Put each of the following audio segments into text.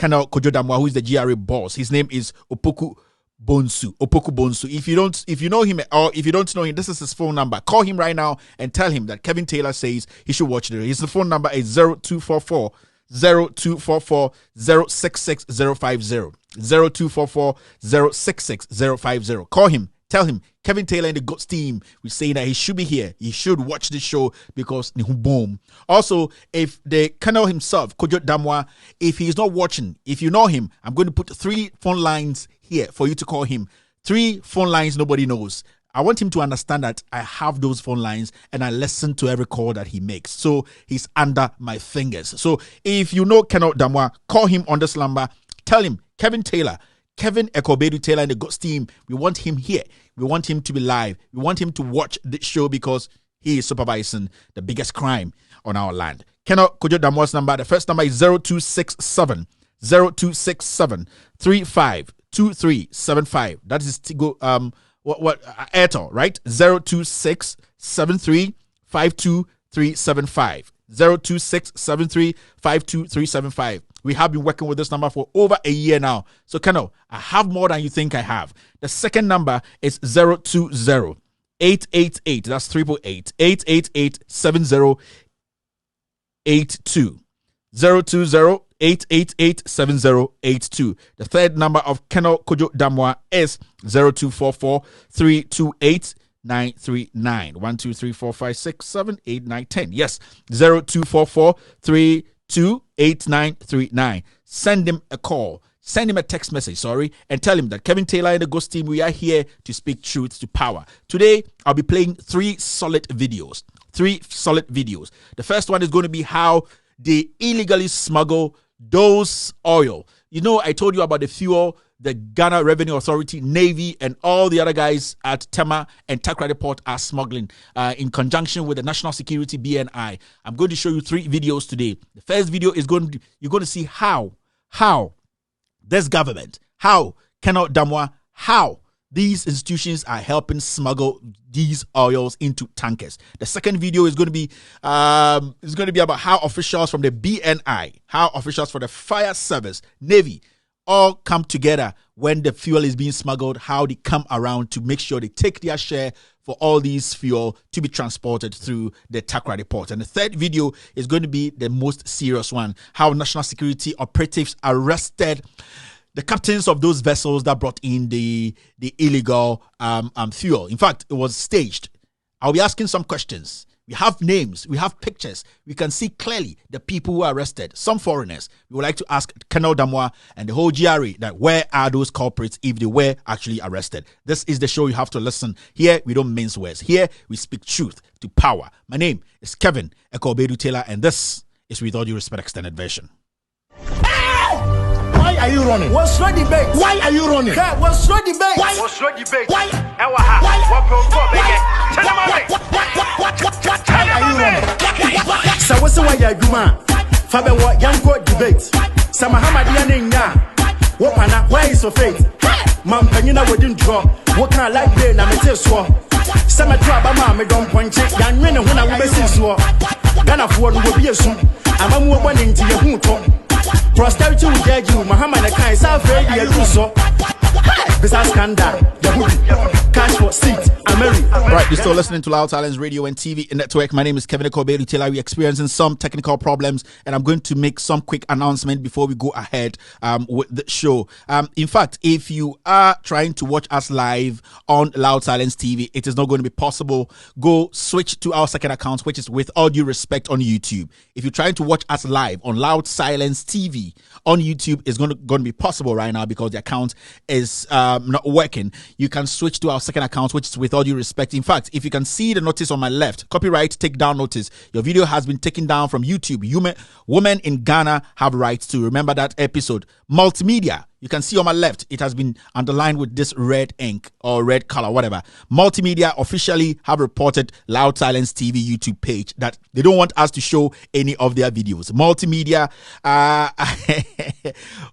Colonel Kojo Damwa, who is the GRA boss. His name is Opoku Bonsu. If you know him or if you don't know him, this is his phone number. Call him right now and tell him that Kevin Taylor says he should watch it. His phone number is 0244 0244 066 050. 0244 066 050. Call him. Tell him Kevin Taylor and the GOATS team will say that he should be here. He should watch the show because boom. Also, if the Colonel himself, Kojo Damwa, if he's not watching, if you know him, I'm going to put 3 phone lines here for you to call him. 3 phone lines nobody knows. I want him to understand that I have those phone lines and I listen to every call that he makes. So he's under my fingers. So if you know Colonel Damwa, call him on this number. Tell him Kevin Taylor, Kevin Ekobedu Taylor and the GOATS team, we want him here. We want him to be live. We want him to watch the show because he is supervising the biggest crime on our land. Colonel Kojo Damwa's number, the first number is 0267 352375. That is Tigo Airtel, right? 026735235. 026735235. We have been working with this number for over a year now. So, Colonel, I have more than you think I have. The second number is 020 888. That's 888 888 7082. 020 888 7082. The third number of Colonel Kojo Damwa is 0244 328 939. 1 2 3 4 5 6 7 8 9 10. Yes, 0244 328 939. Send him a call. Send him a text message, and tell him that Kevin Taylor and the GOATS team, we are here to speak truth to power. Today, I'll be playing 3 solid videos. 3 solid videos. The first one is going to be how they illegally smuggle those oil. You know, I told you about the fuel the Ghana Revenue Authority, Navy, and all the other guys at Tema and Takrady Port are smuggling in conjunction with the National Security BNI. I'm going to show you 3 videos today. The first video is you're going to see how this government, how Colonel Damwa, how these institutions are helping smuggle these oils into tankers. The second video is going to be about how officials from the BNI, how officials for the fire service, Navy, all come together when the fuel is being smuggled, how they come around to make sure they take their share for all these fuel to be transported through the Takrady Port. And the third video is going to be the most serious one, how national security operatives arrested the captains of those vessels that brought in the illegal fuel. In fact, it was staged. I'll be asking some questions. We have names, we have pictures. We can see clearly the people who are arrested, some foreigners. We would like to ask Colonel Damwa and the whole GRA that where are those culprits if they were actually arrested? This is the show you have to listen. Here, we don't mince words. Here, we speak truth to power. My name is Kevin Ekobedu Taylor, and this is With All Due Respect Extended Version. Why are you running? What's your debate? Why are you running? What's your debate? What's your debate? Why are you running? So what's the way you do, man? Fabe what young court debate? Sama Hamadiya Ninya. What man? Why is your fate? Man, Penina wouldn't draw. What kind of light day? Na me tell so. Sama draba ma me don't point it. Yan men when I will be so. Ghana for will be a soon. I'm a more one into your home. Prosperity will judge you. Muhammad Akai is afraid you do so. This is scandal. Cash for seat. Right, you're still listening to Loud Silence Radio and TV Network. My name is Kevin Ekobedu Taylor. We're experiencing some technical problems, and I'm going to make some quick announcement before we go ahead with the show. In fact, if you are trying to watch us live on Loud Silence TV, it is not going to be possible. Go switch to our second account, which is With All Due Respect on YouTube. If you're trying to watch us live on Loud Silence TV on YouTube, it's going to be possible right now because the account is not working. You can switch to our second account, which is With All Due Respect. In fact, if you can see the notice on my left, copyright takedown notice, your video has been taken down from YouTube. Women in Ghana have rights to. Remember that episode. Multimedia. You can see on my left, it has been underlined with this red ink or red color, whatever. Multimedia officially have reported Loud Silence TV YouTube page that they don't want us to show any of their videos. Multimedia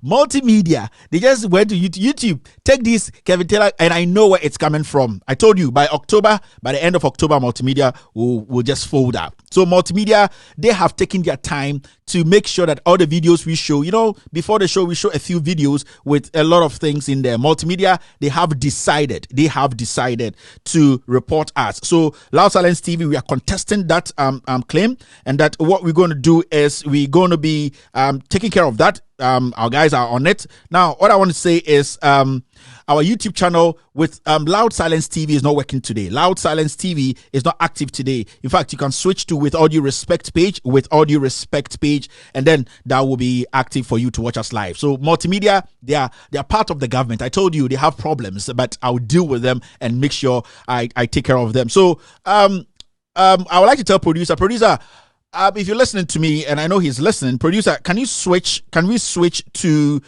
multimedia. They just went to YouTube. Take this, Kevin Taylor, and I know where it's coming from. I told you by the end of October, multimedia will just fold up. So multimedia, they have taken their time to make sure that all the videos we show, before the show, we show a few videos with a lot of things in there. Multimedia, they have decided to report us. So Loud Silence TV, we are contesting that claim, and that what we're going to do is we're going to be taking care of that. Our guys are on it. Now, what I want to say is our YouTube channel with Loud Silence TV is not working today. Loud Silence TV is not active today. In fact, you can switch to With All Due Respect page, and then that will be active for you to watch us live. So multimedia, they are part of the government. I told you they have problems, but I'll deal with them and make sure I take care of them. So I would like to tell producer, if you're listening to me, and I know he's listening, producer, can we switch to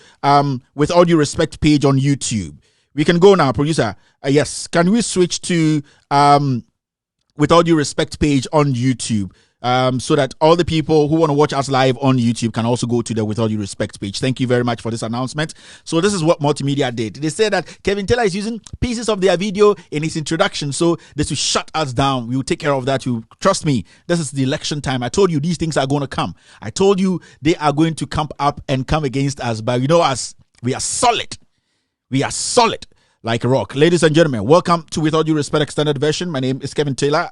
With All Due Respect page on YouTube? We can go now, producer. Yes, can we switch to With All Due Respect page on YouTube? So that all the people who want to watch us live on YouTube can also go to the With All Due Respect page. Thank you very much for this announcement. So this is what multimedia did. They said that Kevin Taylor is using pieces of their video in his introduction, so this will shut us down. We will take care of that. You trust me. This is the election time. I told you these things are going to come. I told you they are going to come up and come against us. But you know us, we are solid. We are solid like a rock. Ladies and gentlemen, welcome to With All Due Respect Extended Version. My name is Kevin Taylor.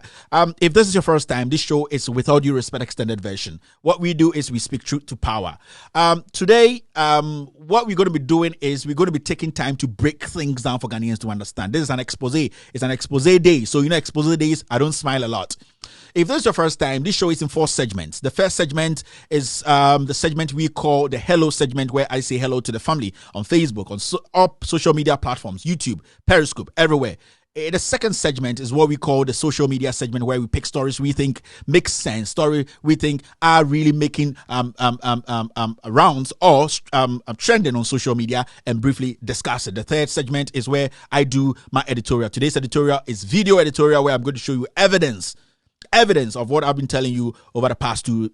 If this is your first time, this show is With All Due Respect Extended Version. What we do is we speak truth to power. Today, what we're going to be doing is we're going to be taking time to break things down for Ghanaians to understand. This is an expose. It's an expose day. So, expose days, I don't smile a lot. If this is your first time, this show is in 4 segments. The first segment is the segment we call the Hello segment, where I say hello to the family on Facebook, on all social media platforms, YouTube, Periscope, everywhere. The second segment is what we call the social media segment, where we pick stories we think make sense, story we think are really making rounds or trending on social media, and briefly discuss it. The third segment is where I do my editorial. Today's editorial is video editorial, where I'm going to show you evidence of what I've been telling you over the past two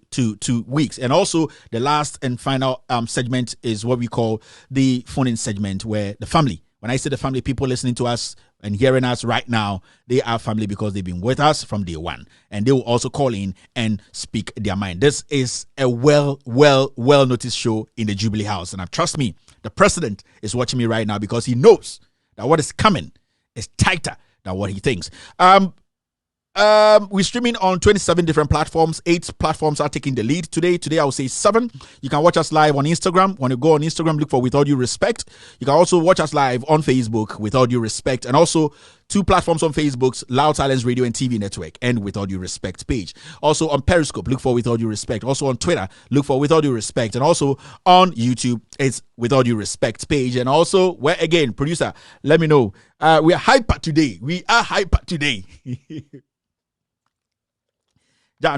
weeks. And also the last and final segment is what we call the phone-in segment, where the family, when I say the family, people listening to us and hearing us right now, they are family because they've been with us from day one, and they will also call in and speak their mind. This is a well noticed show in the Jubilee House, and trust me, the president is watching me right now because he knows that what is coming is tighter than what he thinks. We're streaming on 27 different platforms. 8 platforms are taking the lead today. Today, I will say 7. You can watch us live on Instagram. When you go on Instagram, look for With All Due Respect. You can also watch us live on Facebook, With All Due Respect. And also 2 platforms on Facebook's Loud Silence Radio and TV Network and With All Due Respect page. Also on Periscope, look for With All Due Respect. Also on Twitter, look for With All Due Respect. And also on YouTube, it's With All Due Respect page. And also, where again, producer, let me know. We are hyper today.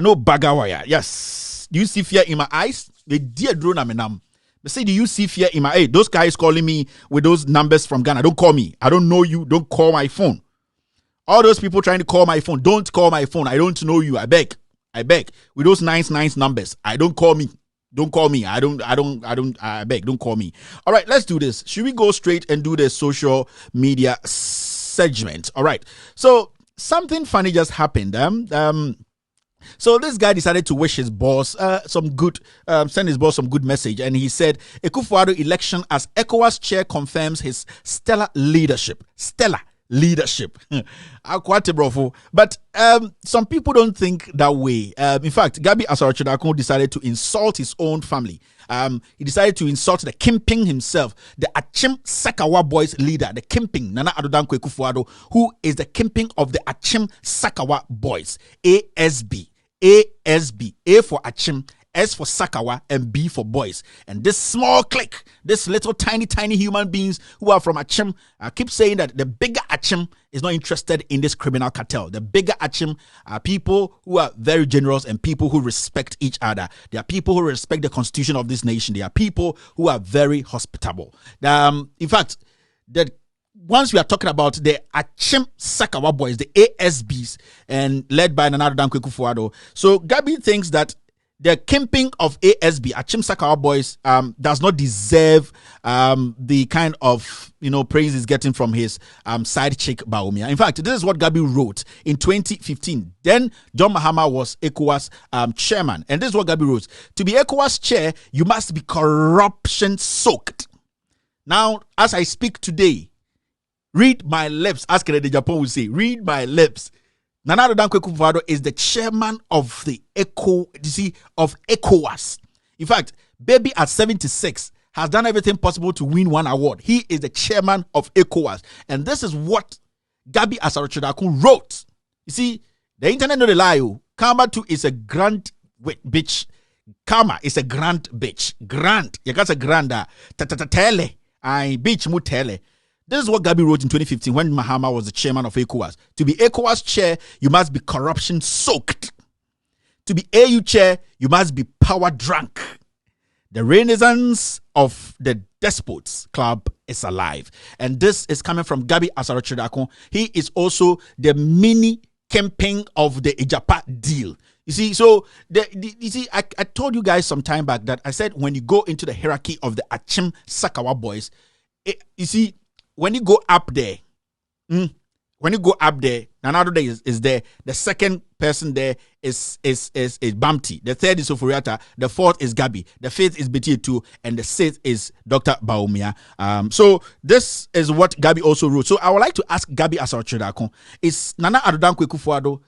No bagawaya. Yes. Do you see fear in my eyes? The dear drone amenam. They say, do you see fear in my eyes? Those guys calling me with those numbers from Ghana. Don't call me. I don't know you. Don't call my phone. All those people trying to call my phone. Don't call my phone. I don't know you. I beg. With those nice numbers. Don't call me. Don't call me. I beg. Don't call me. All right, let's do this. Should we go straight and do the social media segment? All right. So something funny just happened. So this guy decided to wish his boss send his boss some good message, and he said, AKUFO election as ECOWAS chair confirms his stellar leadership. But some people don't think that way. In fact, Gabi Asarachidako decided to insult his own family. He decided to insult the Kimping himself, the Achim Sakawa boys leader, the Kimping, Nana Adodanko AKUFO-Addo, who is the Kimping of the Achim Sakawa boys. ASB, A for Achim, S for Sakawa, and B for boys. And this small clique, this little tiny human beings who are from Achim, keep saying that the bigger Achim is not interested in this criminal cartel. The bigger Achim are people who are very generous and people who respect each other. They are people who respect the constitution of this nation. They are people who are very hospitable. In fact, once we are talking about the Achim Sakawa boys, the ASBs, and led by Nana Adodanko AKUFO-Addo. So Gabi thinks that the kingpin of ASB, Achim Sakawa Boys, does not deserve the kind of praise he's getting from his side chick Bawumia. In fact, this is what Gabi wrote in 2015. Then John Mahama was ECOWAS chairman, and this is what Gabi wrote: to be ECOWAS chair, you must be corruption soaked. Now, as I speak today, read my lips, as Kennedy Japan would say, read my lips. Nana Addo Dankwa Akufo-Addo is the chairman of the of ECOWAS. In fact, baby at 76 has done everything possible to win one award. He is the chairman of ECOWAS. And this is what Gabi Asaro-Chodakun wrote. You see, the internet no lie. Karma too is a grand bitch. Karma is a grand bitch. Grand. You got a granda. Tele. I bitch mu tele. This is what Gabi wrote in 2015 when Mahama was the chairman of ECOWAS. To be ECOWAS chair, you must be corruption soaked. To be AU chair, you must be power drunk. The renaissance of the despots club is alive. And this is coming from Gabi Asaro-Chodakun. He is also the mini campaign of the Ijapa deal. You see, so I told you guys some time back that I said when you go into the hierarchy of the Achim Sakawa Boys, you see, when you go up there, Nana Addo is there. The second person there is Bamti. The third is Oforiata. The fourth is Gabi. The fifth is Betty 2, and the sixth is Dr. Bawumia. So this is what Gabi also wrote. So I would like to ask Gabi Asaro-Chodakun: is Nana Addo Dankwa Akufo-Addo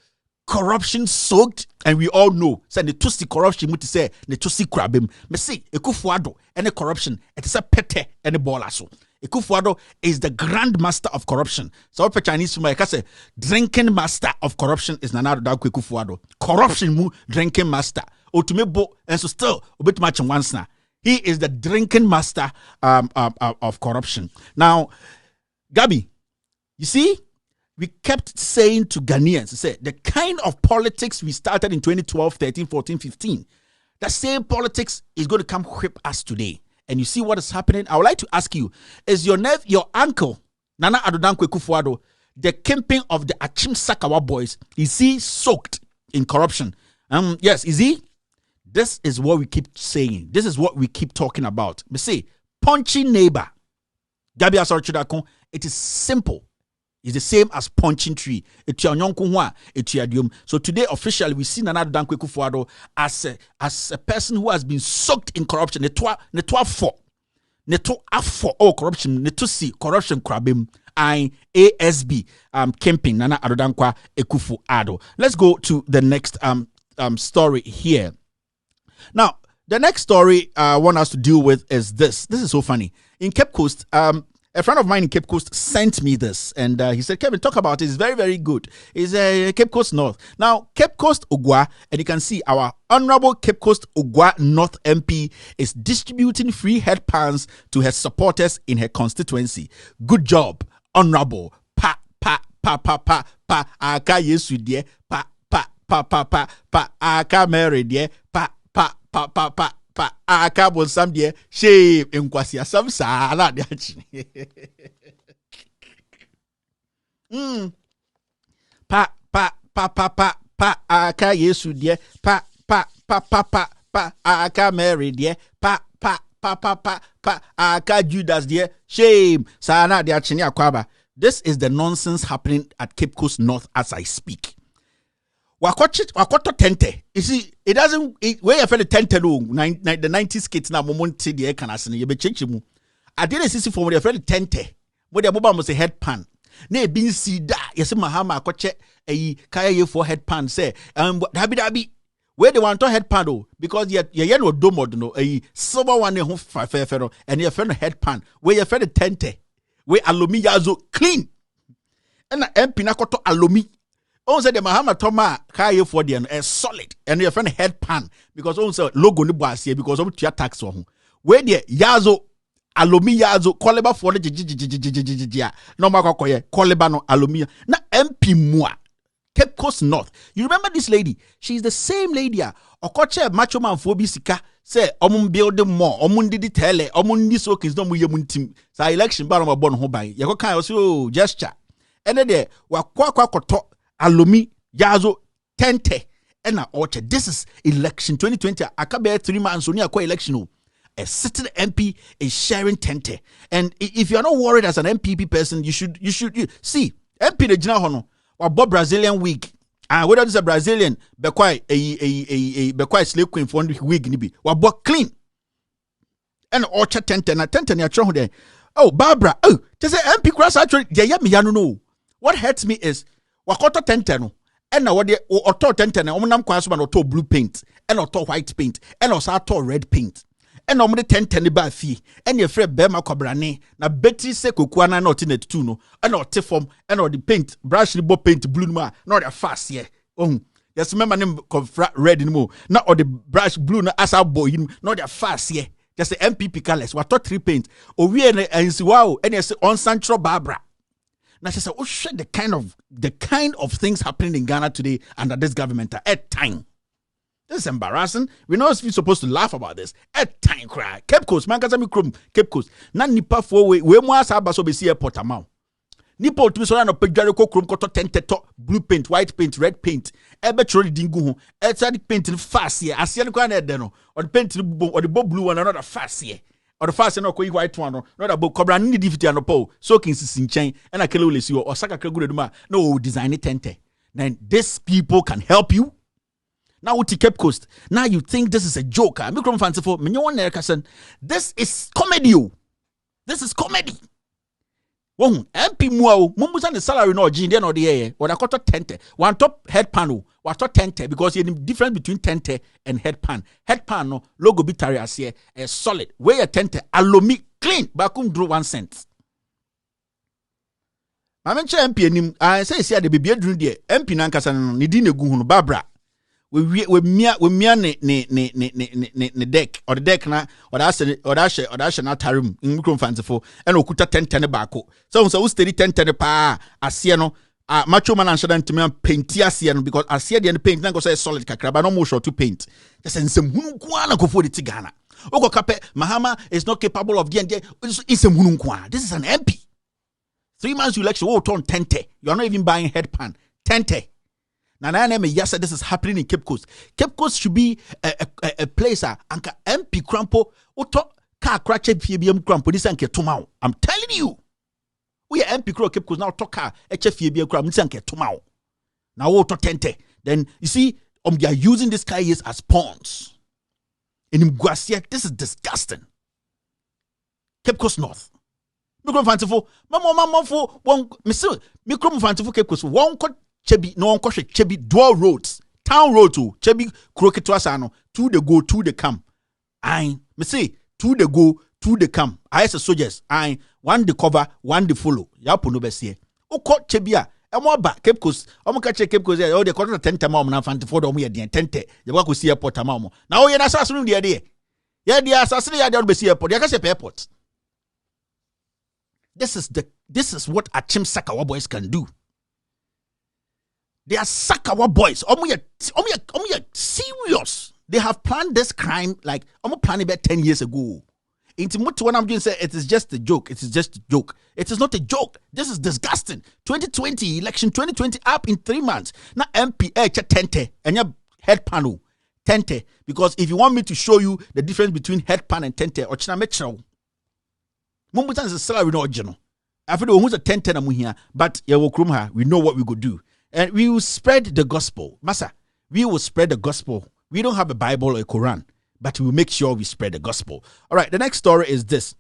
corruption soaked? And we all know, say the tusi corruption, muti say the tusi krabim. Me say Akufo-Addo any corruption, it is a pete any bolaso. Akufo-Addo is the grandmaster of corruption. So what Chinese people can say drinking master of corruption is Nana Addo Dankwa Akufo-Addo. Corruption mu drinking master. Otumebo and so still a bit much once now. He is the drinking master of corruption. Now, Gabi, you see, we kept saying to Ghanaians, say the kind of politics we started in 2012, 13, 14, 15, that same politics is going to come whip us today. And you see what is happening. I would like to ask you: is your uncle Nana Addo Dankwa Akufo-Addo, the kingpin of the Achim Sakawa Boys, is he soaked in corruption? Yes, is he? This is what we keep saying. This is what we keep talking about. We say punching neighbor. Gabi Asaro-Chodakun, it is simple. It's the same as punching tree. So today, officially, we see Nana Addo Dankwa Akufo-Addo as a person who has been soaked in corruption. Corruption. Corruption krabim. ASB campaign Nana Addo Dankwa Akufo-Addo. Let's go to the next story here. Now, the next story I want us to deal with is this. This is so funny. In Cape Coast, a friend of mine in Cape Coast sent me this, and he said, Kevin, talk about it. It's very, very good. It's Cape Coast North. Now, Cape Coast Ogwa, and you can see our Honorable Cape Coast Ogwa North MP is distributing free headpans to her supporters in her constituency. Good job, Honorable. Aka Yesu die, aka Mary die, aka bonsam die, shame enkwasi asam sala de achi. Aka Yesu die, aka Mary die, aka Judas die, shame sala de achi ni akwaba. This is the nonsense happening at Cape Coast North as I speak. Wakoto tente. You see, it doesn't. Where you feel the tente no, the 90s kids na momonti the kanasini. You be change mu. I didn't see for the feel the tente. Where the mobile must say headpan. Ne bin see that. You see Mahama koche a kaya ye for headpan say. Dabi. Where they want to headpan though, because you no domo no a silver one who fair and you feel the headpan. Where you feel the tente. Where alomi yazo clean. And MP na koto alomi. On said the Mahama Toma kaya for the solid and your friend headpan because on say logo ni boss here because of your tax on where the yazo alomi yazo koleba for the no makoye koleba no alomi na MP mua Cape Coast North. You remember this lady? She's the same lady. Okoche macho man fobi sika say omun build more omun didi tele omun ni so kins no mu yemun team sa election ba no bon ho ban ye ko kan so gesture ene de wa kwa koto alomi yazo tente And this is election 2020. I can't bear 3 months only a election. A sitting MP is sharing tente. And if you're not worried as an MPP person, you should see MP the Jina Hono or Bob Brazilian wig. And whether it's a Brazilian, be quite a slave queen for wig nibi. Or Bob clean. And orchard tente na tente ni atro there. Oh, Barbara. Oh, just say MP cross actually. Yeah, me ya no. What hurts me is wakoto tente no. And now what the auto tente na omunam kwa so na auto blue paint and auto white paint and also auto red paint. And normally 10 ba fee and your friend Bema Cobrane na Betty se kukuana not in it too no and or form and or the paint brush the paint blue ma not a fast here. Oh, yes, remember name confra red in mo not or the brush blue na as a boy not a fast here. Just the MPP colors what 3 paint or we and see wow and yes on Central Barbara. Now she said, oh shit, the kind of things happening in Ghana today under this government at time. This is embarrassing. We're not supposed to laugh about this. At time cry. Cape Coast, man, kasami krum. Cape Coast. Na nipa for we mo asa baso be see airport amount. Nipa otumi so na pejare ko krum koto tente to blue paint, white paint, red paint. Ebe troli dingu ho. Eta the paint in fast here. Asia no kwa na de no. Or the paint or the blue one another fast here. Or the fast no ko white one no. Not about cobra ni difficulty and po. Soaking sin chain and akele ole si or saka kre good duma. No design it tente. Then these people can help you. Now with the Cape Coast, now you think this is a joke. This is comedy. This is comedy. Wong MP muao mumbusa the salary no jinde no de or got tente. One top head panel, what tente because you the difference between tente and head pan. Head pan no logo bitari as here a solid. Where tente alomi clean bakum drew 1 cent. Mamenche MP nim I say the baby drew there. MP nankasa ni di ne gu hu no Barbara. We mia ne deck or the deck na or that na tarim in micro fanciful and okuta 10 bako so steady 10 pa asia no macho man answer them to me paint asia no because asia the paint na go say solid kakra but no more short to paint just nsem hunu kwa na go for the tigana oko kape Mahama is not capable of the nsem hunu kwa. This is an MP 3 months election oh turn 10 you are not even buying head pan 10. Now, yes, this is happening in Cape Coast. Cape Coast should be a place anka MP Crampo auto car crash FBM Crampo this anke tomorrow. I'm telling you. We are MP Crow Cape Coast now talk car HFBM Crampo this anke tomorrow. Now auto tente. Then you see they are using this guy as pawns. In Mguasia, this is disgusting. Cape Coast North. Micro fanciful. Mama for one Mr. Micro fanciful Cape Coast. One Chebi no one Chebi dual roads, town road to Chebi Kroketwasano, to the go, to the come. I me say to the go, to the come. I as a soldiers, I one the cover, one the follow. Yapo no besie. O caught Chebia, and more back Cape Coast. I'm catch Cape Coast. Oh, they caught 10 tamam now fanti for the the 10. You walk with see airport tamamo. Now you're assassin the idea. Yeah, the assassin ya don't be see airport. You can say airport. This is what Achim Sakawa boys can do. They are Sakawa boys. Serious. They have planned this crime like planned about 10 years ago. Into what I'm doing say it is just a joke. It is just a joke. It is not a joke. This is disgusting. 2020 election 2020 up in 3 months. Now MP tente and your head panel tente because if you want me to show you the difference between head pan and tente or china metro. Mumbutan is a salary no original. After the who's a tente na here, but we know what we could do. And we will spread the gospel. Massa, we will spread the gospel. We don't have a Bible or a Quran, but we will make sure we spread the gospel. All right, the next story is this.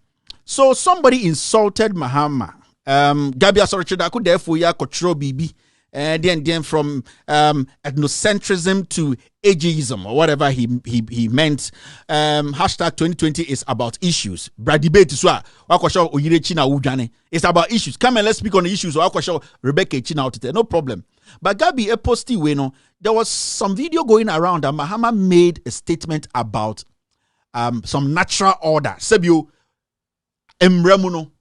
So somebody insulted Mahama. Gabi Asorochidaku therefore ya control BB. And then from ethnocentrism to ageism or whatever he meant. Hashtag 2020 is about issues. Brad debate is it's about issues. Come and let's speak on the issues. Rebecca China out there, no problem. But Gabi posti weno, there was some video going around that Mahama made a statement about some natural order. Sebio emremuno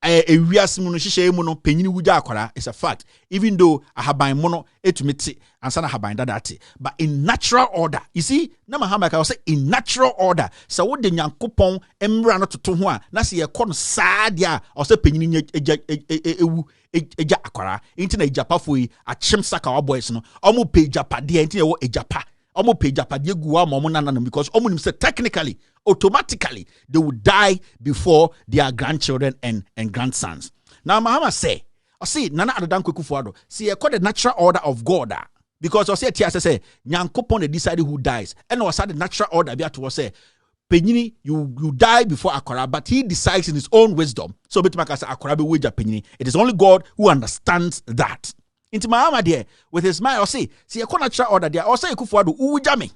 a reasmuno shishaymuno penny wuja akwara is a fact. Even though I have by mono etumiti and sana have by that. But in natural order, you see, Namahama I will say in natural order. So what the Yankopon embrana to Tonwa, Nasi a con sadia or say penny eja akwara, internet japafui, a chimsaka boys no, omu pay japa, the entire a japa. Omo pay japa die guwa momonana because omo say technically, automatically, they will die before their grandchildren and grandsons. Now, Mahama say, I see, Nana Adodan Kwekufuado, see, I call the natural order of God. Because I say, Tiasa say, Nyankopon they decided who dies. And I said the natural order, Biatu was say, Penini, you die before Akora, but he decides in his own wisdom. So, Betumaka say, Akora be wager Penini. It is only God who understands that. Into Mahama there, with his mind, I see, I call natural order there, I say, Kufuado, Ujami.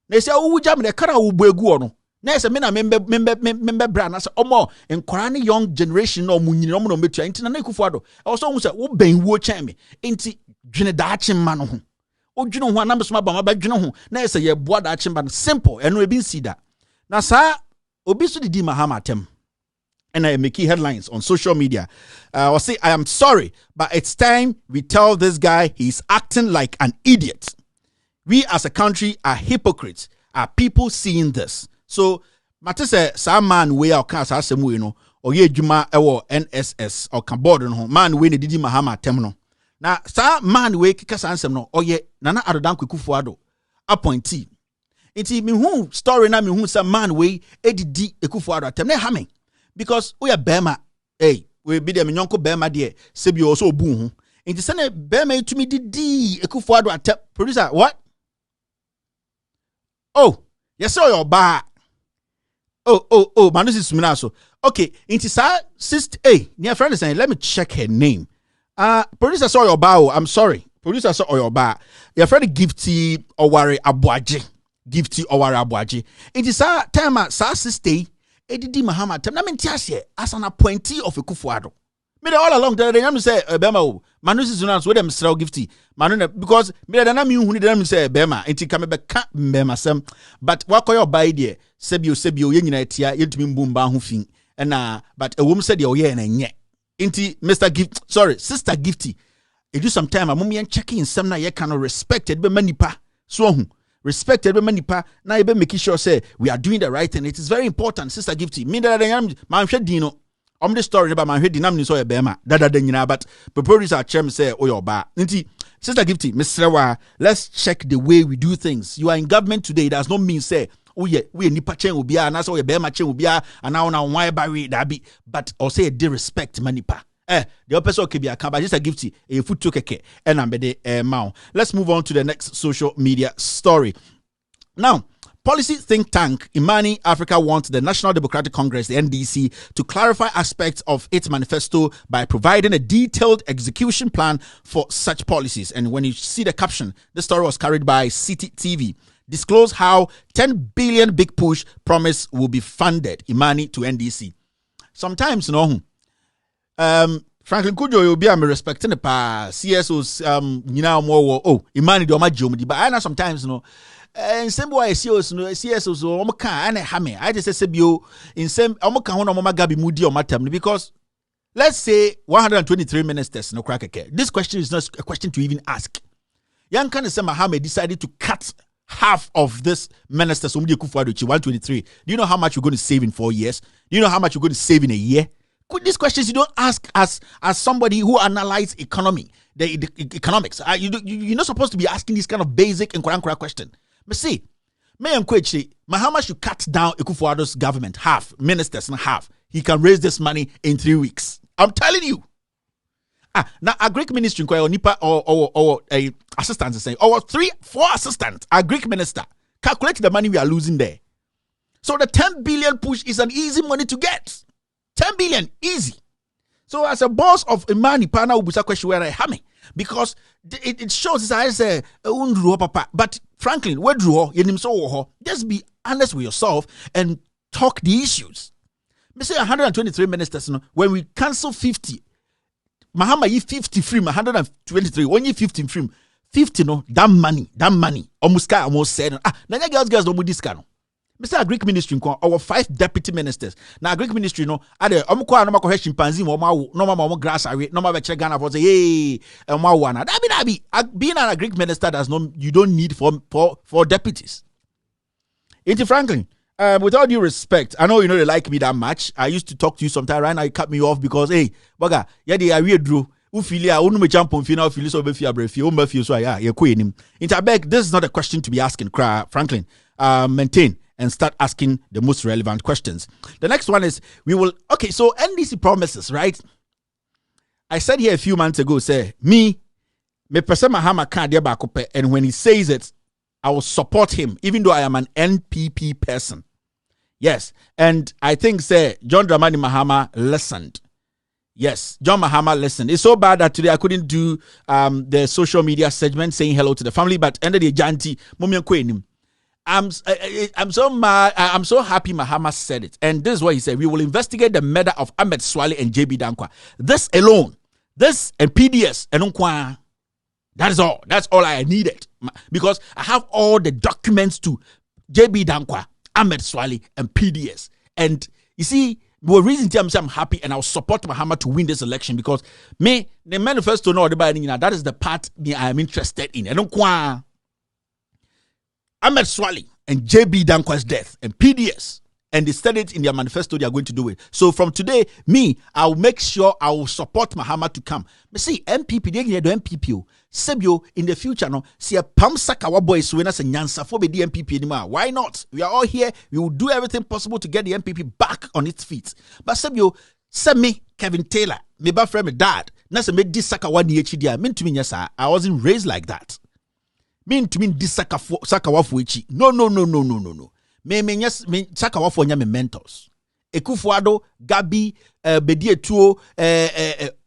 They say, Ujami, the Kara Ubegu no. Nessa mena member brand as omo enkwara young generation no munyi no no metua nti na Kufuado also hu say wo ben wo chan me nti dwene daakye ma no ho odwene ho anam so ba dwene ho na ese ye boa daakye ma simple eno e bin see that na sa obi so didi Mahama tem and I make headlines on social media. I say I am sorry, but it's time we tell this guy he's acting like an idiot. We as a country are hypocrites. Are people seeing this? So, Mate say, some man we are cast as we know, or ye juma ewo NSS or Cambodian no man we didi Mahama temno. Now, some man we kikas ansem no, or ye Nana Adodan Kwekufuado appointee. It's me who story na me who some man we edidi Ekufuado temne hame because we are Bema, hey, we be them nyonko Bema there, sebi also boom. In the same Bema to me didi Ekufuado attempt producer what? Oh, yes, sir, your bar. Oh, man, this is Minaso. Okay, into sister, hey, near friend is saying, let me check her name. Producer saw your bar. I'm sorry. Producer saw your bar. Your friend Gifty Oware Abuaji. Gifty Oware Abuaji. Into time, sister, Edidi Mahama, Temnamentiasia, as an appointee of Ekufuado. Me all along the name say Bema Manus is announced with them straw gifty. Manuna because me the name who them say Bema and come back Bema sem. But what call your by there? Sebio yen tia yentumi mbumba ho fin. And but a woman said your ye and ye. Inti Mr. Gift sorry, Sister Gifty. It do some time a mummy and checking some na ye cannot respected be manipa. So respected be manipa. Now you be making sure say we are doing the right thing. It is very important, Sister Gifty. Me that I am man dino. The story about my head dynamics or a bema, but the producer chem say, oh, your bar. Sister Gifty, Mr. Wa, let's check the way we do things. You are in government today, does not mean say, oh, yeah, we nipa chen will be, and that's all your bema chen will be, and now why by that be, but or say, de respect manipa. The opposite could be a camp, just a Gifty, a foot took a care, and I'm the Let's move on to the next social media story. Now, policy think tank Imani Africa wants the National Democratic Congress, the NDC, to clarify aspects of its manifesto by providing a detailed execution plan for such policies. And when you see the caption, this story was carried by City TV. Disclose how 10 billion big push promise will be funded, Imani to NDC. Sometimes, Franklin Kujo will be respecting the CSOs, Imani do my but I know sometimes, and same way CSOs no can hame I just say bio in same can no gabi mudi on matter because let's say 123 ministers no crack. This question is not a question to even ask. Young can say Mahame decided to cut half of this ministers 123. Do you know how much you're going to save in 4 years? Do you know how much you're going to save in a year? These questions you don't ask as somebody who analyzes economy, the economics. You're not supposed to be asking this kind of basic and correct question. But see, Mahama should cut down Ekufuado's government half, ministers and half. He can raise this money in 3 weeks. I'm telling you. Now a Greek ministry or Nipa or a assistant is saying, 4 assistants, a Greek minister. Calculate the money we are losing there. So the 10 billion push is an easy money to get. 10 billion, easy. So as a boss of Imani Pana Ubusa question where I have because it shows I say papa. But Franklin, where draw just be honest with yourself and talk the issues. Me say 123 ministers, when we cancel 50, Mahama yi 50 free, 123, when you 15 free, 50 no, that money, almost said, nanya girls don't move this kind. Mr. Greek ministry our 5 deputy ministers. Now Greek ministry no ade omko no makohwe chimpanzee mo ma no ma grass away no ma be che Ghana for say hey ma wana. That be being a Greek minister does not, you don't need for deputies. Auntie Franklin, with all due respect, I know you know they like me that much. I used to talk to you sometime. Right now you cut me off because hey, baga, yeah they are weird drew. Ufilia unu me champion fina ufili so be fia brefi o ma fio so ya ye ko enim. Into beg, this is not a question to be asking, Franklin. Maintain and start asking the most relevant questions. The next one is so NDC promises, right? I said here a few months ago, say me person Mahama can't dear back, and when he says it, I will support him, even though I am an NPP person. Yes, and I think say John Dramani Mahama listened. Yes, John Mahama listened. It's so bad that today I couldn't do the social media segment saying hello to the family, but ended the janti I'm so mad. I'm so happy Mahama said it. And this is what he said. We will investigate the murder of Ahmed Swale and JB Dankwa. This alone, this and PDS and Unkwa. That is all. That's all I needed. Because I have all the documents to JB Dankwa, Ahmed Swale, and PDS. And you see, the reason I'm happy and I'll support Mahama to win this election because me, the manifesto no that is the part me I am interested in. And Unkwa. Ahmed Swale and JB Dankwa's death and PDS, and they said it in their manifesto they are going to do it. So from today, I'll make sure I will support Mahama to come. But see, MPP, they get the MPP. Sebio in the future, no, see a pam sakawa boys when us a nyansa for the MPP anymore. Why not? We are all here. We will do everything possible to get the MPP back on its feet. But Sebio, send me Kevin Taylor, me ba friend, me dad. Nasa me dis sakawa ni HDR. Mean to me, yes, I wasn't raised like that. Mean to mean this sakawafu ichi. No. Me sakawafu nya me mentors. AKUFO, Gabi, Bedie Tuo,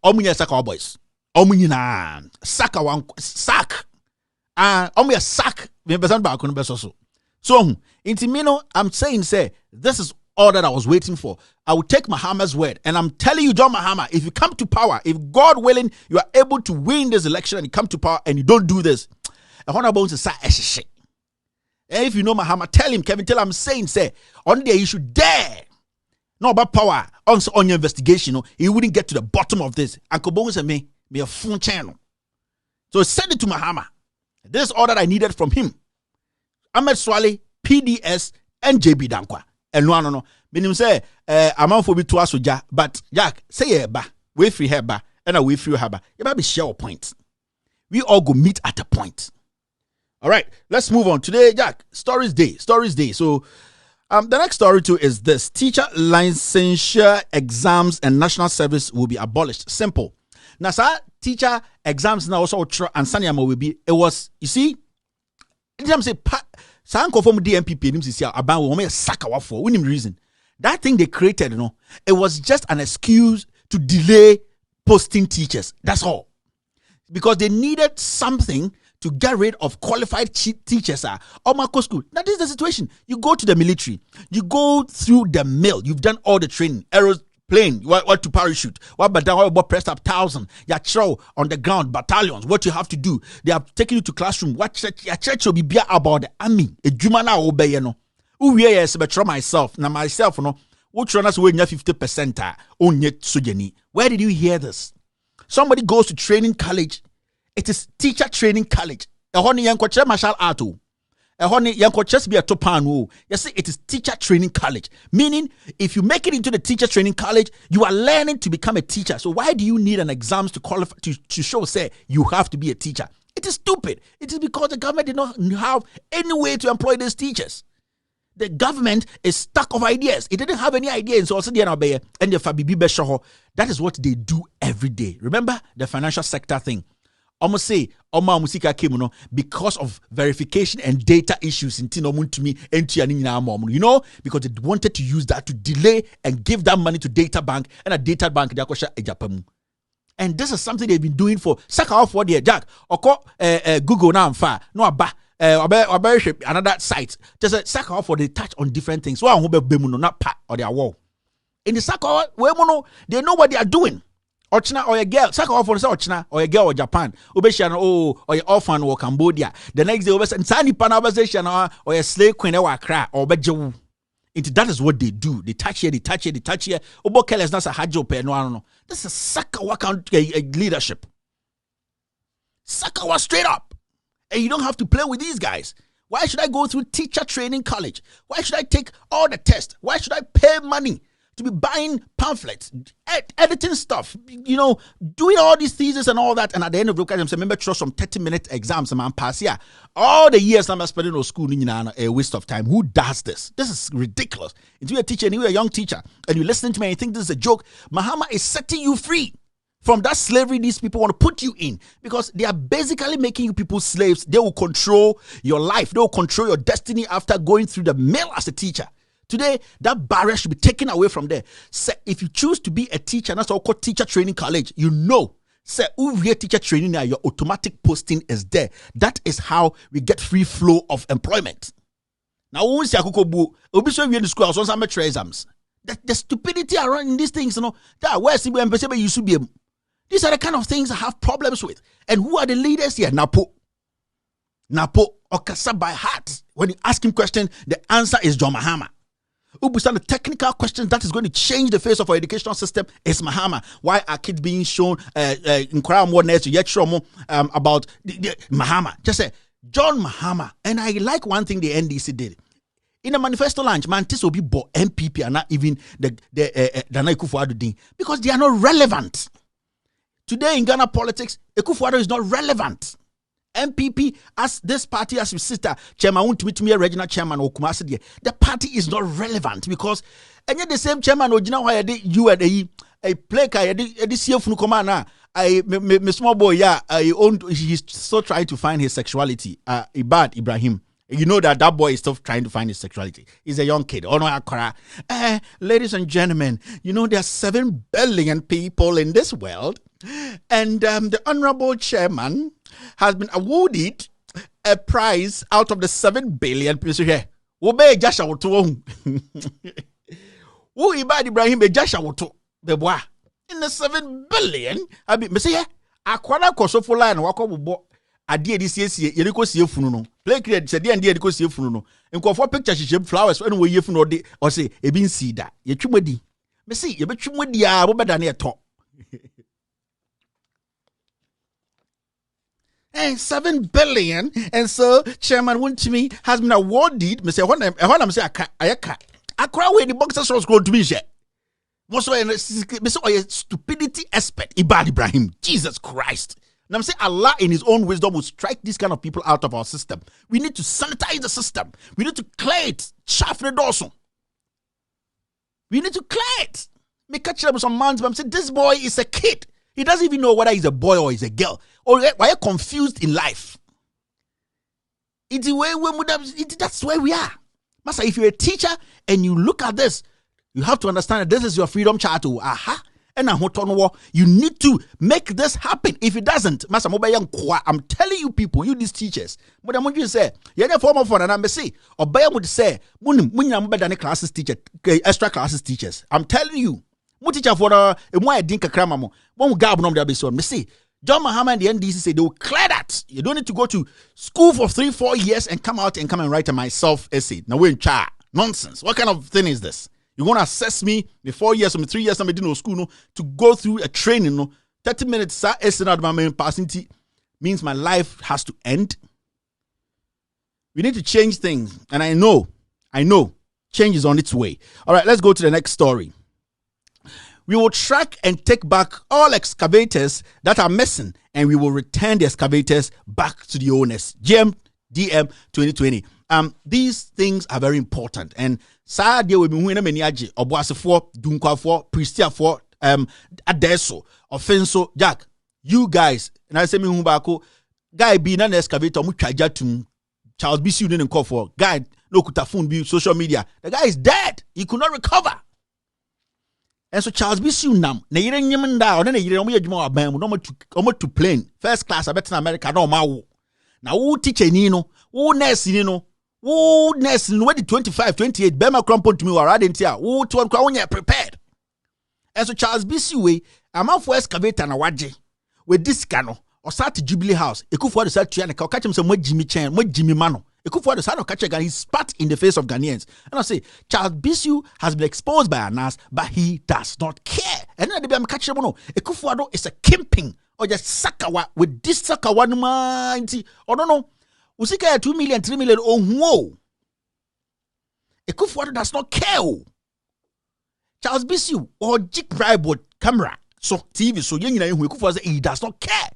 Omunya Sakawa boys. Omunya sack. Omunya sack. Me besan ba kono beso. So, intimino, I'm saying say this is all that I was waiting for. I will take Mahama's word, and I'm telling you, John Mahama, if you come to power, if God willing, you are able to win this election and you come to power and you don't do this. If you know Mahama, tell him, Kevin, tell him, I'm saying, say, on there you should dare. No about power on your investigation. He wouldn't get to the bottom of this. Uncle Bones and me a phone channel. So send it to Mahama. This is all that I needed from him. Ahmed Swale, PDS, and JB Dankwa. And no. Meaning say, I'm on for me to ask you, but Jack, say ba, we free her ba, and a we free her ba. You might be share point. We all go meet at a point. All right, let's move on. Today, Jack, Stories Day. So, the next story too is this. Teacher licensure exams and national service will be abolished. Simple. Now, sir, teacher exams now also and Sanyama will be, it was, you see, I'm saying, Sanko from DMPP, about women sakawa for winning reason. That thing they created, it was just an excuse to delay posting teachers. That's all. Because they needed something to get rid of qualified teachers. School. Now, this is the situation. You go to the military. You go through the mill. You've done all the training. Aeroplane, what to parachute. What press up 1,000. You throw on the ground battalions. What you have to do. They have taken you to classroom. What church will be about the army. A Jumana obey, yes, but myself. Now, myself, what run us away 50%. Where did you hear this? Somebody goes to training college. It is teacher training college. Martial art. Be a topan. You see, it is teacher training college. Meaning, if you make it into the teacher training college, you are learning to become a teacher. So why do you need an exams to qualify to show, say, you have to be a teacher? It is stupid. It is because the government did not have any way to employ these teachers. The government is stuck of ideas. It didn't have any ideas. So that is what they do every day. Remember the financial sector thing. Almost say, because of verification and data issues in because they wanted to use that to delay and give that money to data bank, and a data bank and this is something they've been doing for Jack Google now another site. Just a sucker for they touch on different things. So not part or their wall. In the sucker, they know what they are doing. Ochina or a girl, sucker for Ochina or a girl or Japan, Obeshan or your orphan or Cambodia. The next day, Sani Panabazation or a slave queen or cry or Beju. That is what they do. They touch here, they touch here, they touch here. Obo careless not a hajo pe no. This is Sakawa leadership. Sakawa straight up. And you don't have to play with these guys. Why should I go through teacher training college? Why should I take all the tests? Why should I pay money to be buying pamphlets, editing stuff, doing all these theses and all that? And at the end of the day, I remember some 30-minute exams and I'm pass here. All the years I'm spending in school, a waste of time. Who does this? This is ridiculous. If you're a teacher and you're a young teacher and you're listening to me and you think this is a joke, Mahama is setting you free from that slavery these people want to put you in, because they are basically making you people slaves. They will control your life. They will control your destiny after going through the mill as a teacher. Today, that barrier should be taken away from there. So if you choose to be a teacher, that's all called teacher training college, say, teacher training, your automatic posting is there. That is how we get free flow of employment. Now, when we say AKUFO, we'll be showing you in the school, some exams. The stupidity around in these things, that where CBM you should be. These are the kind of things I have problems with. And who are the leaders here? Napo Okasa by heart. When you ask him question, the answer is John Mahama. The technical questions that is going to change the face of our educational system is Mahama. Why are kids being shown in Korea more next yet show more about Mahama? Just say John Mahama. And I like one thing the NDC did. In the manifesto launch, this will be MPP and not even the AKUFO, because they are not relevant. Today in Ghana politics, AKUFO is not relevant. MPP, as this party, as your sister, chairman, won't meet me a regional chairman or Kumasi, the party is not relevant, because and yet the same chairman, why you at a play, this year from Komana, my small boy, he's still trying to find his sexuality. Ibad Ibrahim. You know that boy is still trying to find his sexuality. He's a young kid. Ladies and gentlemen, there are 7 billion people in this world. And the honorable chairman has been awarded a prize out of the 7 billion people here. Obey Jasha Woto. Who Ibad Ibrahim be Jasha Woto. The boy. In the 7 billion, I be Messiah. Aquana Kosofola and Wako. Adi this year, Yeriko see funo. Play credit said the end Yeriko see funo. And go for picture she flowers when we yefuno or say a bin see that. Ye chumedi. Messi, you bet chumedi ya than a top. And 7 billion, and so Chairman Wuntimi has been awarded. Me say when I'm say I cry where the boxers was going to be share. Most of a stupidity expert, Ibad Ibrahim. Jesus Christ. Now I'm saying Allah in his own wisdom will strike these kind of people out of our system. We need to sanitize the system. We need to clear it. Sharpen the dorsum. We need to clear it. Me catch them some man's, but I'm saying this boy is a kid. He doesn't even know whether he's a boy or he's a girl. Or why are you confused in life? It's the way that's where we are. Master, if you're a teacher and you look at this, you have to understand that this is your freedom charter. And you need to make this happen. If it doesn't, Master, I'm telling you people, you these teachers, but I'm going to say, you're a form of fun, and I'm say, or Bayer would say, classes teacher, extra classes teachers. I'm telling you, teacher for a more dinka cramamo, one gab nom there be so. Me see, John Mahama and the NDC say they will clear that. You don't need to go to school for 3-4 years and come and write a myself essay. Now we're in charge. Nonsense. What kind of thing is this? You want to assess me me 4 years or me 3 years? I didn't know school to go through a training. 30 minutes. Passing means my life has to end. We need to change things, and I know, change is on its way. All right, let's go to the next story. We will track and take back all excavators that are missing, and we will return the excavators back to the owners. GMDM 2020. These things are very important, and Sadia will be winning many aji Obuasifo, Dunkwafo, Pristiafo, ADDO'S, Offenso, Jack. You guys, and I say me humbako, guy be an excavator, muchajatum, Charles B. Student and call for guy, no kutafun be social media. The guy is dead. He could not recover. And so Charles B. Sunam, na yire nyem nda, ona na yire omo yedwuma aban mu no to plane. First class abet in America na omawo. Na wo teacher ni no, wo nurse ni no, wo nurse no we 25, 28 bema crampon to me wara dentia. Wo to kwa wonya prepared. And so Charles B. we amafo excavator na waje. We this cano or start JUBILEE house. AKUFO start to ya na ka catch him some Jimmy Chen, Jimmy Mano. AKUFO-Addo side of catch Ghana, he spat in the face of Ghanaians. And I say, Charles Bisu has been exposed by Anas, but he does not care. And then I'm catching no. AKUFO-Addo is a kimping or just sakawa with this sakawa no man. Or no. Usika 2 million, 3 million. Oh whoa. AKUFO-Addo does not care. Charles Bisu or Jik bribe camera. So TV, so young AKUFO-Addo he does not care.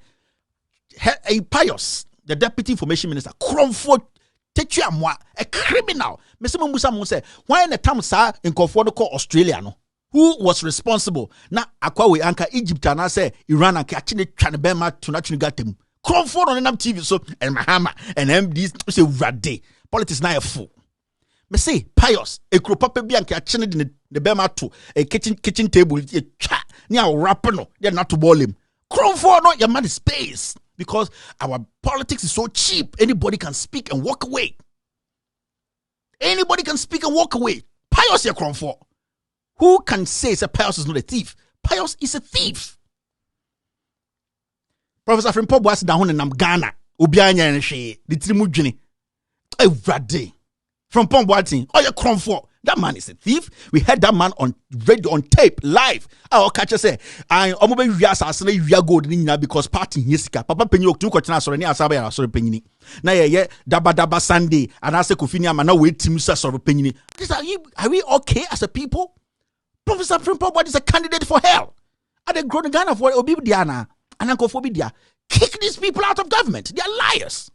A Pius, the deputy information minister, Cromford Techuamwa, a criminal. Mr. Musa say, why in the time sir in Comfort call Australia no? Who was responsible? Na Akwawe Anka Egypt and I say Iran and catching it trying to bear my to naturally get him. Cromford on the TV so and Mahama and MDs say Rade. Politics now a fool. Me say Pius, a cropape be and catching it in the Bema to a kitchen table, a chat near rapper no, they're not to ball him. Cromford not your money space. Because our politics is so cheap, anybody can speak and walk away. Anybody can speak and walk away. Pius here, Cromford. Who can say Pius is not a thief? Pius is a thief. Professor Frimpong was down in Ghana. Obianya and she, the Trimujini. Every from Pomboatin. Oh, you Cromford. That man is a thief. We had that man on radio, on tape, live. Our catcher say, I almost we are gold because party Yesika. Papa Penny to Cotina Sorani Asaba sorry Penny. Now yeah, Daba Sunday, and I say Kofinia man, now wait to Musa sorry Penny. Are we okay as a people? Professor Frimpong, what is a candidate for hell? Are they grown Ghana for Obidiana and Uncophobia? Kick these people out of government. They are liars.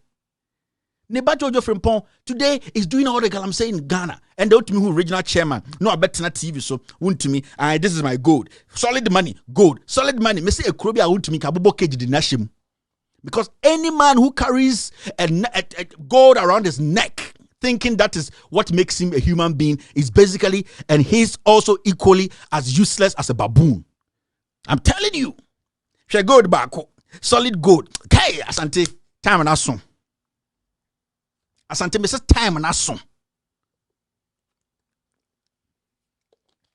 Nebajo Frimpong today is doing all the galamsey in Ghana. And they to me who regional chairman. No, I bet not TV, so won't to me. This is my gold. Solid money, gold, solid money. Me say a krobia won't to me kabubo keji di nashim. Because any man who carries a gold around his neck, thinking that is what makes him a human being, is basically, and he's also equally as useless as a baboon. I'm telling you. She gold back, solid gold. Okay, asante, time and asun. Asante me say time and ason.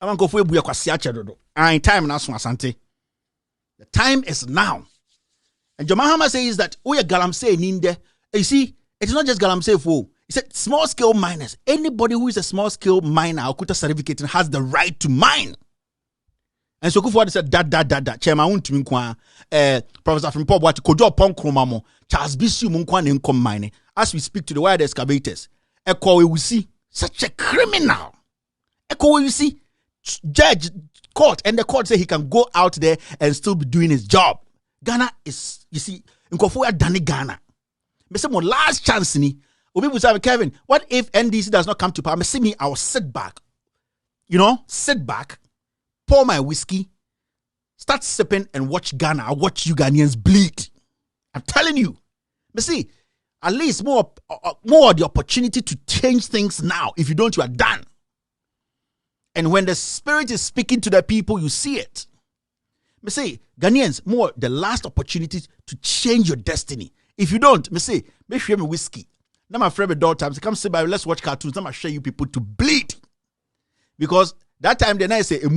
I want go for ebuya kwasi achedodo. Time and ason asante. The time is now. And John Mahama says that we are galamsey ninde. You see, it's not just galamsey for. He said small scale miners. Anybody who is a small scale miner or kuta certificate has the right to mine. And so AKUFO-Addo said that chairman won't mean Professor Frimpong what kojo pon kromamo Charles Bisu munkwa ne nkom mine. As we speak to the wild excavators, Ekwa we see such a criminal. Ekwa we see judge court and the court say he can go out there and still be doing his job. Ghana is, you see, Nkofo done Ghana. Me say my last chance ni. Obi will say, Kevin, what if NDC does not come to power? Me see me, I will sit back. You know, sit back, pour my whiskey, start sipping and watch Ghana. I watch you Ghanaians bleed. I'm telling you. Me see, at least more the opportunity to change things now. If you don't, you are done. And when the spirit is speaking to the people, you see it. Me say, Ghanaians, more the last opportunity to change your destiny. If you don't, me say, make sure me whiskey. Now my friend daughter, come sit by, let's watch cartoons. Now I share you people to bleed. Because that time the night say, the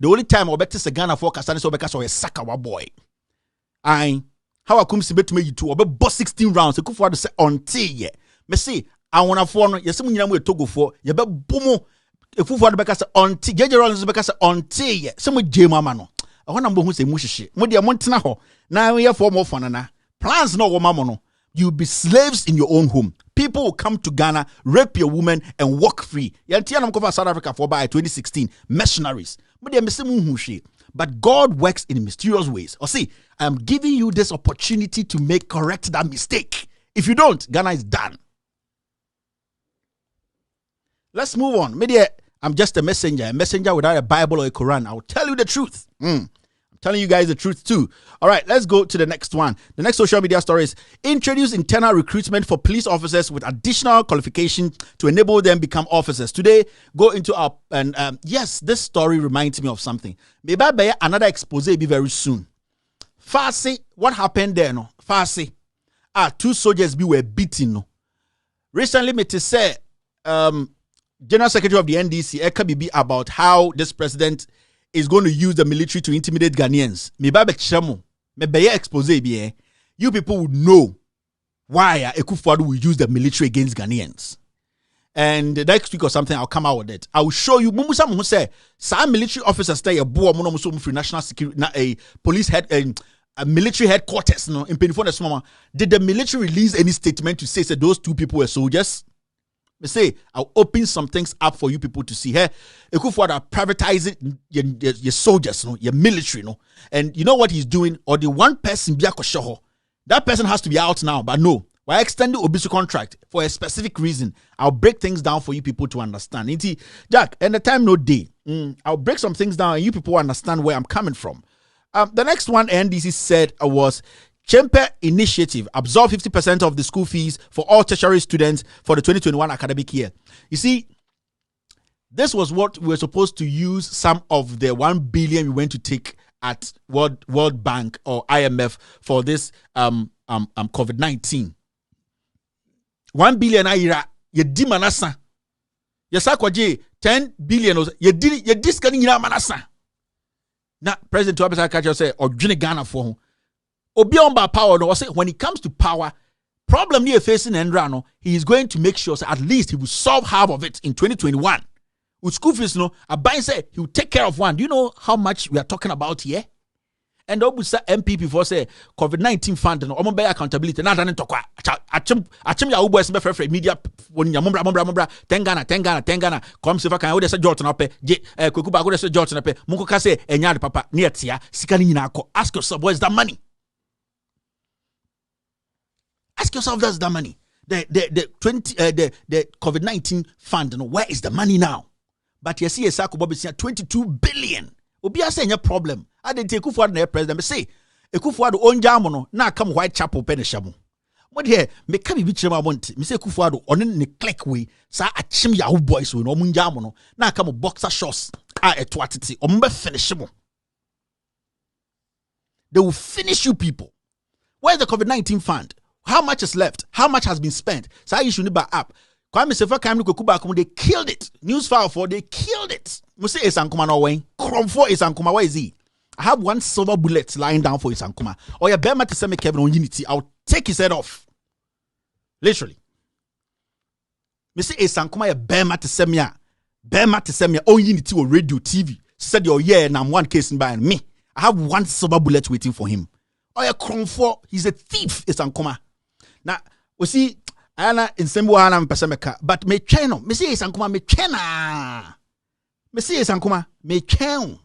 only time I bet is a Ghana forecast and so because a Sakawa boy. How I come to bet me to about boss 16 rounds. AKUFO-Addo say on tea. Me see, I want to phone. Yes, some you Togo for. You bet boom. AKUFO-Addo because on tea. JJ Rollins because on tea. Some with J Mama no. I want to who say mushishi. Mo dia montina ho. Now we have 4 more fun na. Plans no woman no. You'll be slaves in your own home. People will come to Ghana, rape your woman, and walk free. Yantianam cover South Africa for by 2016. Mercenaries. But God works in mysterious ways. Or see, I'm giving you this opportunity to correct that mistake. If you don't, Ghana is done. Let's move on. Maybe I'm just a messenger without a Bible or a Quran. I'll tell you the truth. I'm telling you guys the truth too. All right, let's go to the next one. The next social media story is introduce internal recruitment for police officers with additional qualification to enable them become officers. Today, go into our, and yes, this story reminds me of something. Maybe another expose be very soon. Farsi, what happened there? No, Farsi. 2 soldiers were beaten. No, recently, me to say, General Secretary of the NDC, Ekabibi, about how this president is going to use the military to intimidate Ghanaians. me be expose bien, you people would know why AKUFO will use the military against Ghanaians. And the next week or something, I'll come out with it. I will show you. Mumusa who say some military officers stay a boy free national security, a police head, a military headquarters. No, in Penifon, did the military release any statement to say that those two people were soldiers? They say I'll open some things up for you people to see. Here, AKUFO are privatizing your soldiers, no, your military, no, and you know what he's doing, or the one person that person has to be out now, but no. Why extend the Obisu contract for a specific reason? I'll break things down for you people to understand. Jack, and the time no day. I'll break some things down and you people understand where I'm coming from. The next one NDC said was Chempe Initiative absorb 50% of the school fees for all tertiary students for the 2021 academic year. You see, this was what we were supposed to use some of the 1 billion we went to take at World Bank or IMF for this COVID-19. 1 billion ayira ye di manasa ye sakwaje 10 billion ye di scanning ina manasa na president Wabesa Kacho say odwene Ghana for ho obi on ba power no say when it comes to power problem you facing Endra no he is going to make sure at least he will solve half of it in 2021 with school fees no Abai say he will take care of one. Do you know how much we are talking about here? And Obusa MPP for say COVID-19 fund no omo be accountability na dan tokwa achim ya ubo esbe frefre media woni ya mombra tengana come se fa kan wo de se jot na pe je kweku ba go de se jot na pe munko ka se enya de papa na etia sika ni nyina akọ. Ask yourself, where's that money? Ask yourself, that's the money. The COVID-19 fund no, where is the money now? But you see Esako Bobby 22 billion. Obi say any problem. I didn't take AKUFO na president. Me say AKUFO on jam no na come Whitechapel penishamo. What here me ka bi chema monte. Me say AKUFO on ne click way sa achim Yahoo boys we no mun jam no na come boxer shorts eto atete. O mbe finish mo. They will finish you people. Where's the COVID-19 fund? How much is left? How much has been spent? So you should buy up. They killed it. News file for they killed it. Muse Isankuma no way. Crom for Isankuma. Where is he? I have one silver bullet lying down for Isankuma. Or your bear to send me Kevin on Unity. I'll take his head off. Literally. Muse Isankuma ya bear to send me. Bear to send me on Unity or radio TV. Said your year and I'm one case in by me. I have one silver bullet waiting for him. Or your crom for he's a thief. Isankuma. Now we see. Ana insembu ana mpasemeka but me cheno me see Isankuma me chena me see Isankuma me chen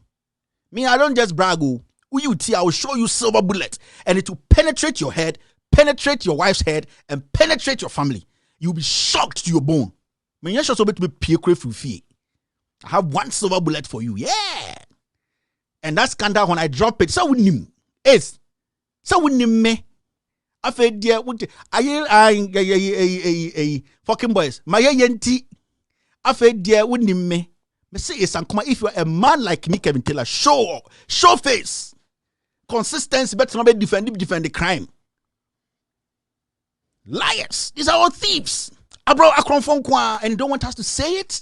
me I don't just brag you I will show you silver bullet and it will penetrate your head, penetrate your wife's head and penetrate your family. You'll be shocked to your bone. Me yesho so be pie free. I have one silver bullet for you. Yeah. And that scandal when I drop it so wouldn't me I fed dear would I fucking boys. My yenti I fed dear wouldn't me. Me say Isankuma, if you're a man like me, Kevin Taylor, show face. Consistency better not be defend the crime. Liars. These are all thieves. I brought Akron Fonkwa and you don't want us to say it.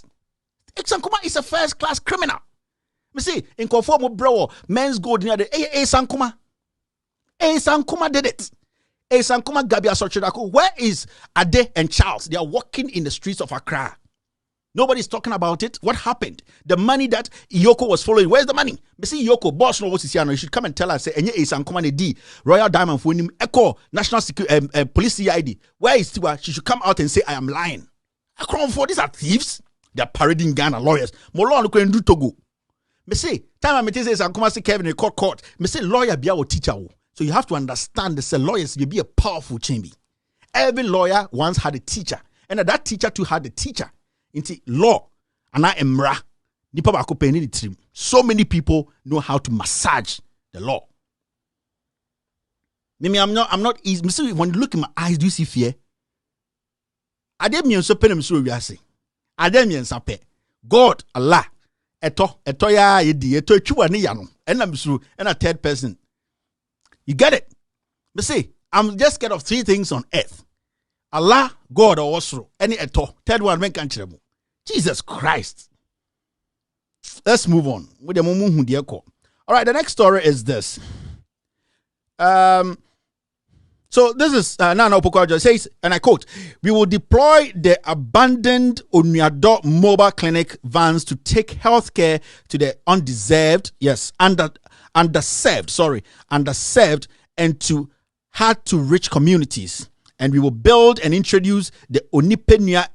Isankuma is a first class criminal. Me say in conform bro, men's gold near the Isankuma. Isankuma did it. Sankuma Gabia Sochidako, where is Ade and Charles? They are walking in the streets of Accra. Nobody's talking about it. What happened? The money that Iyoko was following. Where's the money? Me see Iyoko, boss no what's you should come and tell us. Say, Enye Sankuma ne D Royal Diamond for him. Echo National Security Police CID. Where is Tiwa? She should come out and say I am lying. Akron for these are thieves. They are parading Ghana lawyers. Molo no do Togo. Me say time I me say Sankuma say Kevin in court. Me say lawyer be our teacher. So you have to understand that lawyers will be a powerful chamber. Every lawyer once had a teacher. And that teacher too had a teacher. Into law. And I am ra. So many people know how to massage the law. Maybe I'm not easy. When you look in my eyes, do you see fear? I didn't mean so pen so we are saying. I didn't mean sape. God, Allah, eto ya yedi, eto chua ni yano. And I'm so and a third person. You get it? But see, I'm just scared of three things on earth. Allah, God, or Osro. Any eto. Third one, when can't you? Jesus Christ. Let's move on. All right, the next story is this. So this is Nana Opokuajo says, and I quote, "We will deploy the abandoned Onuado mobile clinic vans to take healthcare to the underserved and to hard to reach communities. And we will build and introduce the Onipenia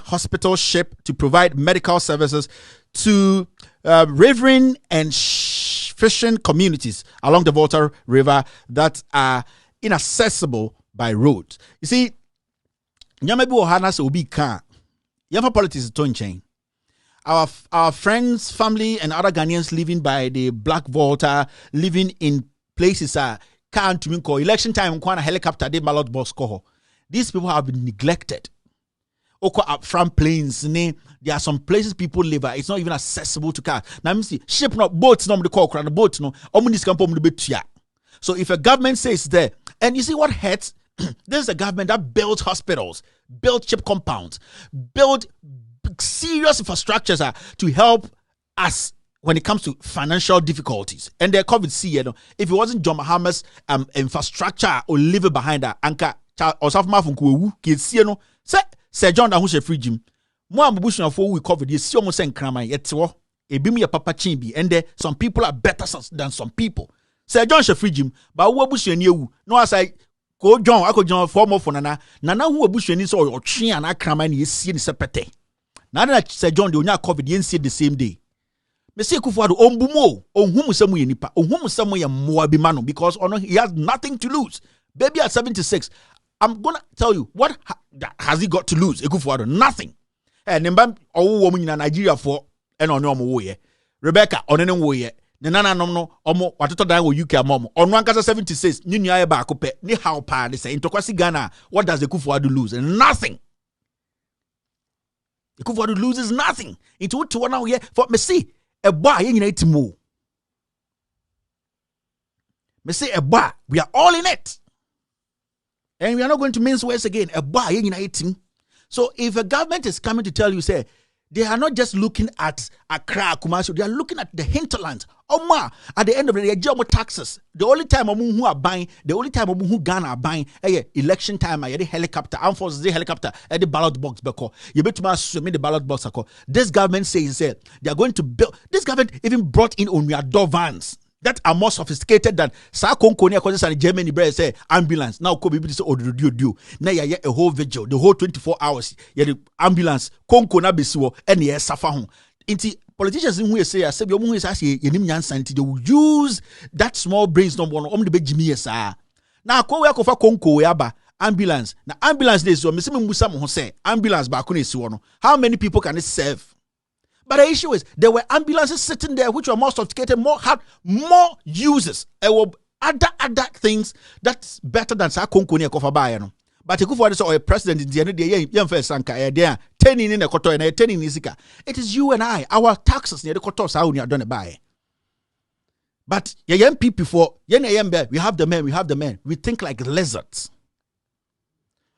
hospital ship to provide medical services to riverine and fishing communities along the Volta River that are inaccessible by road." You see, Nyamabi Ohana se obi kan. Yafa politics to chain. Our friends, family, and other Ghanaians living by the Black Volta, living in places can't call election time. A helicopter, they ballot box call. These people have been neglected. Oko up front plains, there are some places people live at. It's not even accessible to cars. Now, let me see, ship not boats, no, the call the boat, no, so if a government says there, and you see what hurts, this is a government that built hospitals, built chip compounds, built serious infrastructures to help us when it comes to financial difficulties. And the COVID, if it wasn't John Mahama's infrastructure or living behind that, Anka, or South Mafunku, say, Sir John da who's free gym. More ambushing for we covered this almost saying crama yet so a bimi a papa chimbi and there some people are better than some people. Sir John free gym, but who bush you no as I go John, I could John form of nana who bush any so or chin and I crama and you see the sepete. Now that Sir John do not cover the see the same day. Monsieur Kufuado ombumo on whom some nipa on whom some way more bimano because he has nothing to lose. Baby at 76. I'm gonna tell you what has he got to lose? Ekufuado, nothing. And Nimba woman in Nigeria for and on your Rebecca on any way. The nana no omo watoto dan wo UK mom. On one kasa 76, ni nya ba akope ni how pa they say into kwasi Ghana. What does Ekufuado lose? Nothing. Ekufuado loses nothing. Into what to now here for me see a bar yen ina itimo. Me see a bar, we are all in it. And we are not going to mince words again. A bar, so if a government is coming to tell you, say, they are not just looking at Accra, Kumasi, they are looking at the hinterlands. At the end of the day, they taxes. The only time who are buying, the only time who Ghana are buying, election time, the helicopter, armed forces, the helicopter, the ballot box, you better the ballot box. This government says they are going to build. This government even brought in Onuado vans that are more sophisticated than Sakonkonia causes and Germany bread say ambulance. Now Kobe say do. Now ya a whole vigil, the whole 24 hours. The ambulance Konkona besiwo and ye suffer home. Inti politicians who say I said you they will use that small brains number on the Jimmy sa. Now ko kofa Konko yaba ambulance. Now ambulance days so me say ambulance ba no. How many people can it serve? But the issue is there were ambulances sitting there which were more sophisticated, had more users. There were other things that's better than Sakonkonia Kofa. But Ekufuado is a president in the end of the year, young first Sanka, there, 10 in the Koto and 10 in Isika. It is you and I, our taxes near the Koto Sauni are done by. But young people for we have the men, we think like lizards.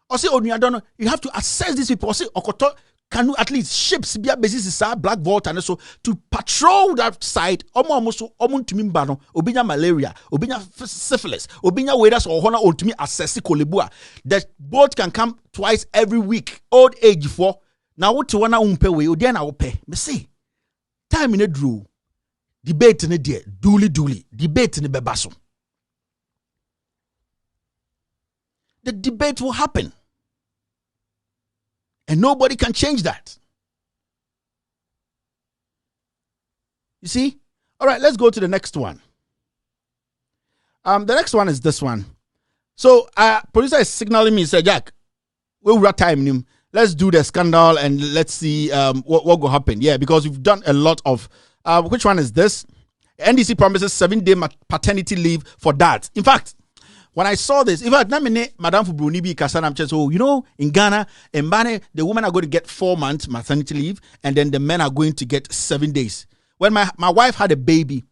Or say, you have to assess these people. Or say, Okoto. Can you at least ships be a basis Black Vault and so to patrol that side? Almost to me obinya malaria, obinya syphilis, obinya wedas or honor or to me assess kolebua. The boat can come twice every week. Old age for now what to wanna umpe we odiana upe. Me see time in a drew debate in a dear duly debate in a bebaso. The debate will happen. And nobody can change that. You see? All right, let's go to the next one. The next one is this one. So, producer is signaling me, say, Jack, we'll time him. Let's do the scandal and let's see what will happen. Yeah, because we've done a lot of. Which one is this? NDC promises 7-day paternity leave for dads. In fact, when I saw this, in fact, Madame Fubrunibi Kasanam so in Ghana, in Bane, the women are going to get 4 months maternity leave, and then the men are going to get 7 days. When my wife had a baby,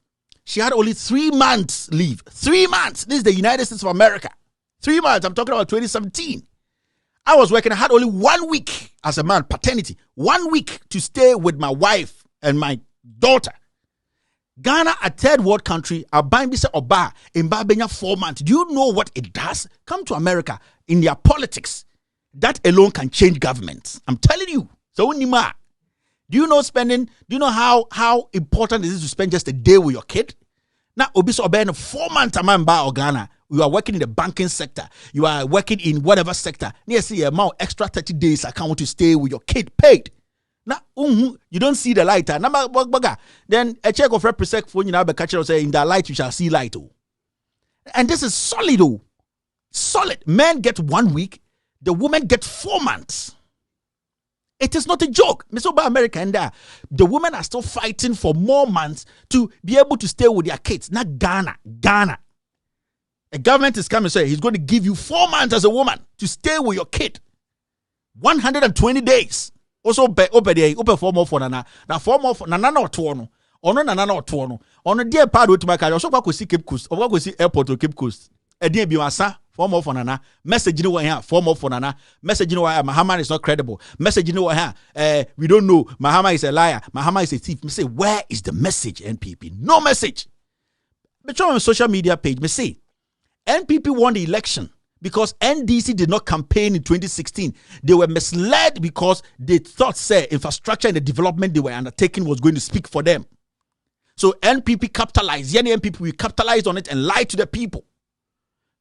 she had only 3 months leave. 3 months. This is the United States of America. 3 months. I'm talking about 2017. I was working. I had only 1 week as a man, paternity. 1 week to stay with my wife and my daughter. Ghana, a third world country, a buying bisa oba in Barbania 4 months. Do you know what it does? Come to America in their politics. That alone can change governments. I'm telling you. So Nima, do you know how important it is to spend just a day with your kid? Now, obiso oba 4 months a man ba Ghana. You are working in the banking sector. You are working in whatever sector. Near see a amount extra 30 days account to stay with your kid paid. Now, you don't see the light. Then a check of represent for you now, catch say in that light you shall see light. And this is solid. Solid. Men get 1 week, the women get 4 months. It is not a joke. Mr. America and the women are still fighting for more months to be able to stay with their kids. Not Ghana. The government is coming and say he's going to give you 4 months as a woman to stay with your kid. 120 days. Also, open 4 more for Nana. Now 4 more for Nana or Tuono. Ono Nana or Tuono. On a dear part with my car. Also, go see Cape Coast. Or go see airport or Cape Coast. A dear Biwasa. 4 more for Nana. Message you know here. 4 more for Nana. Message you know why Mahama is not credible. Message you know here. We don't know. Mahama is a liar. Mahama is a thief. Me say, where is the message, NPP? No message. But on social media page, me say, NPP won the election because NDC did not campaign in 2016. They were misled because they thought, say, infrastructure and the development they were undertaking was going to speak for them. So NPP capitalized. NPP, we capitalized on it and lied to the people.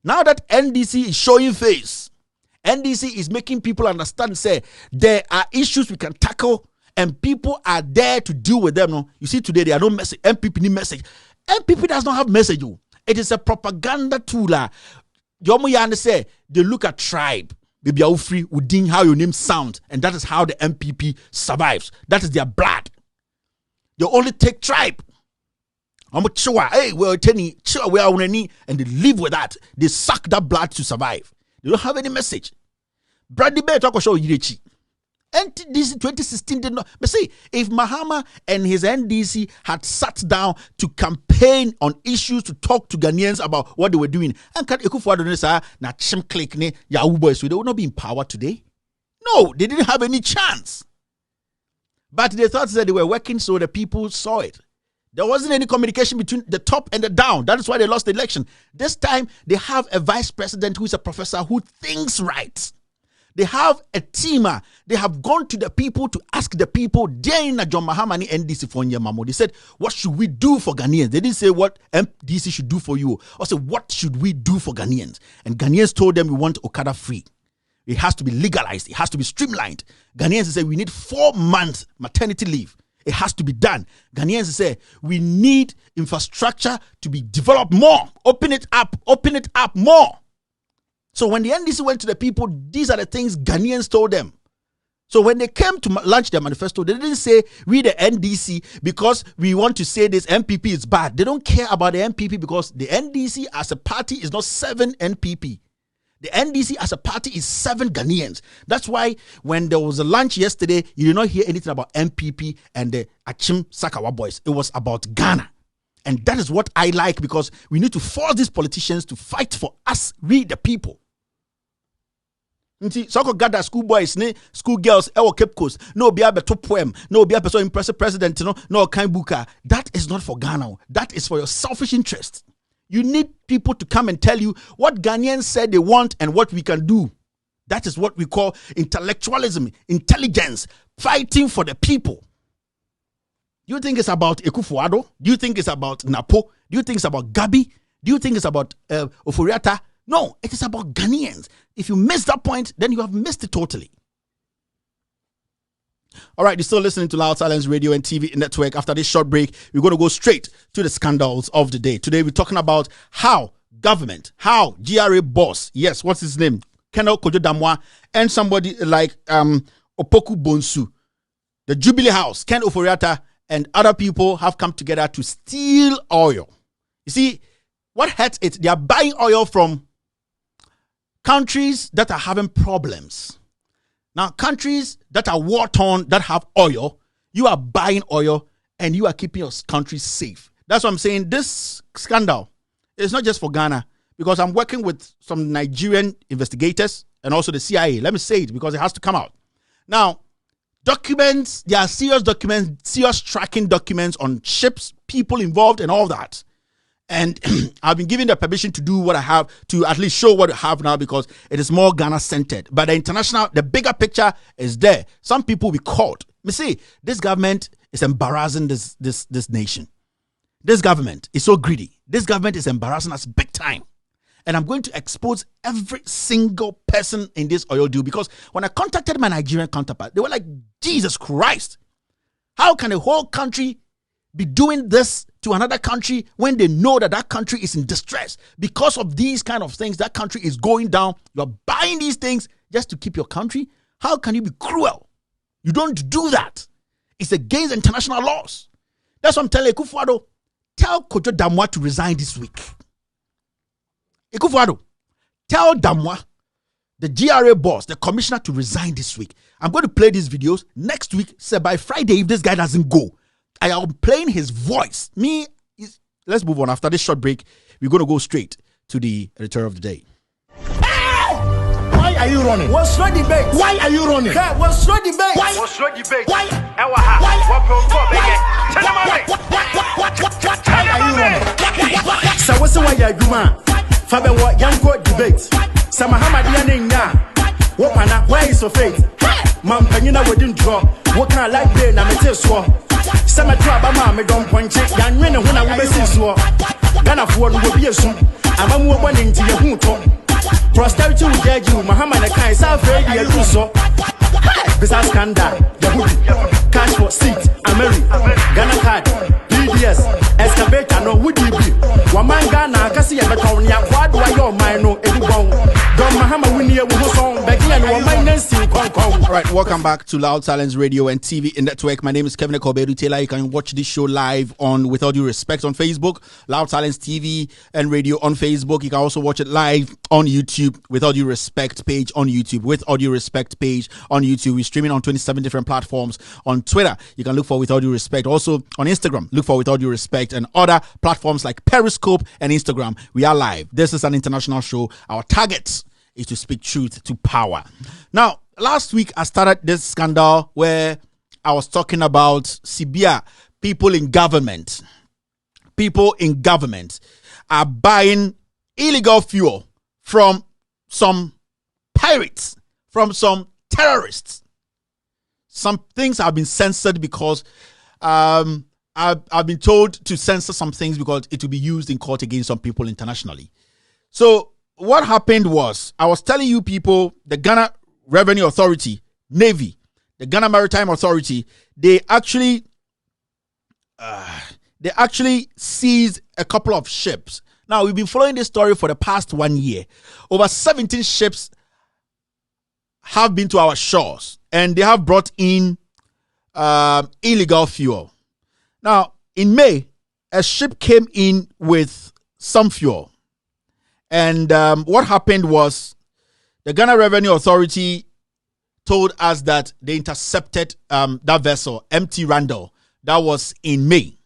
Now that NDC is showing face, NDC is making people understand, say, there are issues we can tackle and people are there to deal with them. No? You see, today there are no message. NPP need message. NPP does not have message. It is a propaganda tool. Yomo say they look at tribe, baby free, udin how your name sounds, and that is how the MPP survives. That is their blood. They only take tribe. Hey, we're telling we are and they live with that. They suck that blood to survive. They don't have any message. Bradley Bay talk show Yirechi. NDC 2016 did not. But see, if Mahama and his NDC had sat down to campaign on issues to talk to Ghanaians about what they were doing, and AKUFO na chim click ne Yahoo boys, so they would not be in power today. No, they didn't have any chance. But they thought that they were working, so the people saw it. There wasn't any communication between the top and the down. That is why they lost the election. This time, they have a vice president who is a professor who thinks right. They have a teamer. They have gone to the people to ask the people. They said, what should we do for Ghanaians? They didn't say what MDC should do for you. Or say, what should we do for Ghanaians? And Ghanaians told them we want Okada free. It has to be legalized. It has to be streamlined. Ghanaians say we need 4 months maternity leave. It has to be done. Ghanaians say we need infrastructure to be developed more. Open it up more. So when the NDC went to the people, these are the things Ghanaians told them. So when they came to launch their manifesto, they didn't say we the NDC because we want to say this MPP is bad. They don't care about the MPP because the NDC as a party is not 7 NPP. The NDC as a party is 7 Ghanaians. That's why when there was a lunch yesterday, you did not hear anything about MPP and the Achim Sakawa boys. It was about Ghana. And that is what I like because we need to force these politicians to fight for us, we the people. So gather school boys, school girls, Cape Coast, no be a top poem, no be a so impressive president, no kind booker. That is not for Ghana. That is for your selfish interest. You need people to come and tell you what Ghanaians said they want and what we can do. That is what we call intellectualism, intelligence, fighting for the people. Do you think it's about AKUFO? Do you think it's about Napo? Do you think it's about Gabi? Do you think it's about Oforiata? No, it is about Ghanaians. If you miss that point, then you have missed it totally. All right, you're still listening to Loud Silence Radio and TV Network. After this short break, we're going to go straight to the scandals of the day. Today, we're talking about how government, how GRA boss, yes, what's his name? Colonel Kojo Damwa, and somebody like Opoku Bonsu, the Jubilee House, Ken Oforiata, and other people have come together to steal oil. You see, what hurts it? They are buying oil from countries that are having problems. Now, countries that are war-torn, that have oil, you are buying oil and you are keeping your country safe. That's what I'm saying. This scandal is not just for Ghana because I'm working with some Nigerian investigators and also the CIA. Let me say it because it has to come out. Now, documents, there are serious documents, serious tracking documents on ships, people involved and all that. And I've been given the permission to do what I have, to at least show what I have now, because it is more Ghana-centered. But the bigger picture is there. Some people will be caught. You see, this government is embarrassing this nation. This government is so greedy. This government is embarrassing us big time. And I'm going to expose every single person in this oil deal, because when I contacted my Nigerian counterpart, they were like, Jesus Christ, how can a whole country be doing this to another country when they know that that country is in distress because of these kind of things? That country is going down. You're buying these things just to keep your country. How can you be cruel? You don't do that. It's against international laws. That's what I'm telling AKUFO. Tell Kojo Damwa to resign this week. AKUFO, tell Damwa, the GRA boss, the commissioner, to resign this week. I'm going to play these videos next week. So by Friday, if this guy doesn't go, I am playing his voice. Let's move on. After this short break, we're going to go straight to the editorial of the day. Hey! Why are you running? What's your debate? Why are you running? Hey, what's your debate? What's your debate? Why? Why are you running? So what's the way you man? Fabe what young court debate? Samahama Diana. What mana? Where is your faith? Man, Penina wouldn't draw. What kind of light day? Na me swore. Some traba mamma don't point it. Young men when I will see swore. Ghana for will be a soon. I'm a woman into your hooto. Prosperity will judge you. Muhammad and Kai South Radio Russo. Business scandal. Yahoo. Cash for seat. America. Ghana card. PDS. Excavator. No would you be? Waman Ghana. Cassia Betonia. What do I your mind? No, everyone. Don Muhammad Winnie will song. Becky and Waman Nancy. All right, welcome back to Loud Silence Radio and TV in Network. My name is Kevin Kobedu Taylor. You can watch this show live on With All Due Respect on Facebook, Loud Silence TV and Radio on Facebook. You can also watch it live on YouTube, With All Due Respect page on YouTube, With All Due Respect page on YouTube. We're streaming on 27 different platforms. On Twitter, you can look for With All Due Respect. Also on Instagram, look for With All Due Respect, and other platforms like Periscope and Instagram. We are live. This is an international show. Our target is to speak truth to power. Now, last week, I started this scandal where I was talking about Sibia. People in government are buying illegal fuel from some pirates, from some terrorists. Some things have been censored because I've been told to censor some things because it will be used in court against some people internationally. So what happened was, I was telling you people, the Ghana Revenue Authority, Navy, the Ghana Maritime Authority, they actually seized a couple of ships. Now, we've been following this story for the past 1 year. Over 17 ships have been to our shores, and they have brought in illegal fuel. Now, in May, a ship came in with some fuel. And what happened was, the Ghana Revenue Authority told us that they intercepted that vessel, MT Randall, that was in May.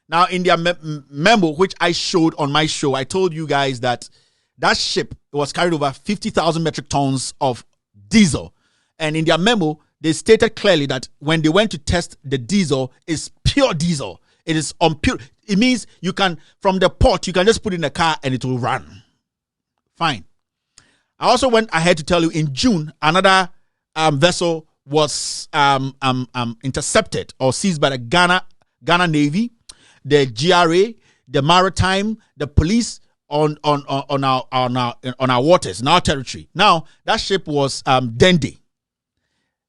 Now, in their memo, which I showed on my show, I told you guys that that ship was carried over 50,000 metric tons of diesel. And in their memo, they stated clearly that when they went to test the diesel, it's pure diesel. It is unpure. It means you can, from the port, you can just put it in a car and it will run. Fine. I also went ahead to tell you in June, another vessel was intercepted or seized by the Ghana Navy, the GRA, the Maritime, the police on our waters, in our territory. Now, that ship was Dende.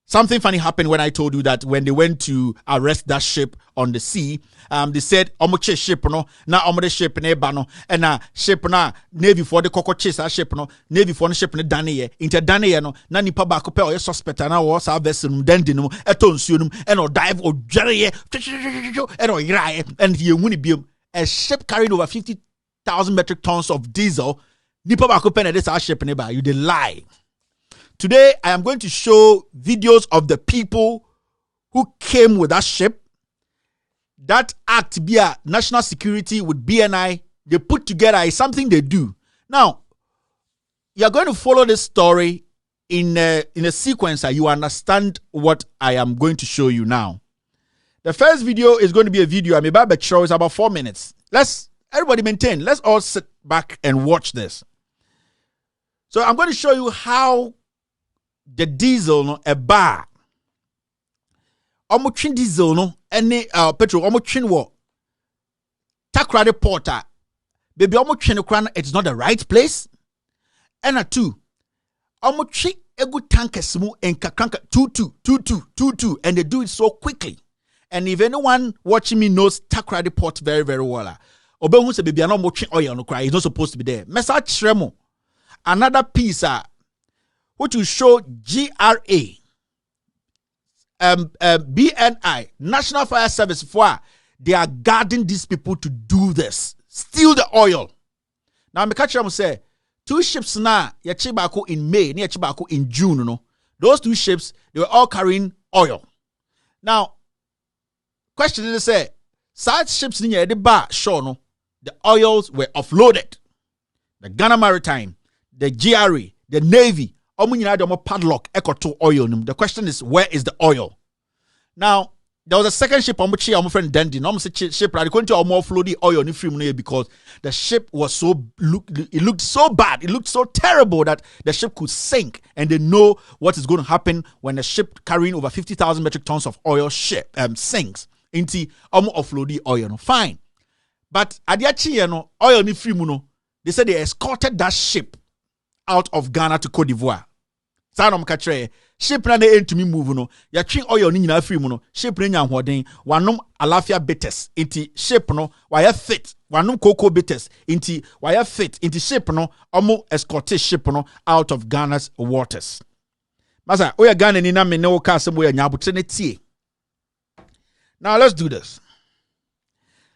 Something funny happened when I told you that when they went to arrest that ship on the sea, they said, "Omoche ship no, na omode ship ne ba no, and na ship na Navy for the coco chase a ship no, Navy for the ship ne dane inter dane no, na nipa ba ko pe o suspect na wo sa vessel no dende no, eto nsuo no, and or dive or dwere and or yrae, and ye wuni biom. A ship carried over 50,000 metric tons of diesel, nipa ba ko pe na this a ship ne ba, you dey lie. Today, I am going to show videos of the people who came with that ship. That act via national security with BNI, they put together is something they do. Now, you are going to follow this story in a sequence that you understand what I am going to show you now. The first video is going to be a video. I'm about to show. It's about 4 minutes. Let's everybody maintain. Let's all sit back and watch this. So I'm going to show you how the diesel no a bar. Almost diesel no any petrol almost chin wo. Takrade porter. Baby almost chin it's not the right place. And a two. Almost chin a good tanker smooth and kakranka 22 and they do it so quickly. And if anyone watching me knows Takrade Port very, very well, Obehu say baby, I'm not watching oil no cry. It's not supposed to be there. Message Shremo. Another piece, which will show GRA, BNI, National Fire Service, for they are guarding these people to do this, steal the oil. Now, me catch them say 2 ships now, Yachibako in May, near Chibako in June. No, those 2 ships they were all carrying oil. Now. Question is say, such ships near the bar show no, the oils were offloaded. The Ghana Maritime, the GRA, the Navy, padlock echo to oil. The question is, where is the oil? Now, there was a second ship on which my friend Dandy, no ship right going to offload the oil in free because the ship was it looked so bad, it looked so terrible that the ship could sink, and they know what is going to happen when a ship carrying over 50,000 metric tons of oil sinks. Inti offload the oil no fine, but adiachi no oil ni free muno. They said they escorted that ship out of Ghana to Cote d'Ivoire. Sanom katre ship na they to me move no. Ya twi oil ni nyina free muno. Ship na nya hoden wanom alafia bitters inti ship no wire fit wanom cocoa bitters inti wire fit inti ship no escorted ship no out of Ghana's waters. Masa oya Ghana ni na me ne wo ka asem wo nya abotre ne tie. Now let's do this.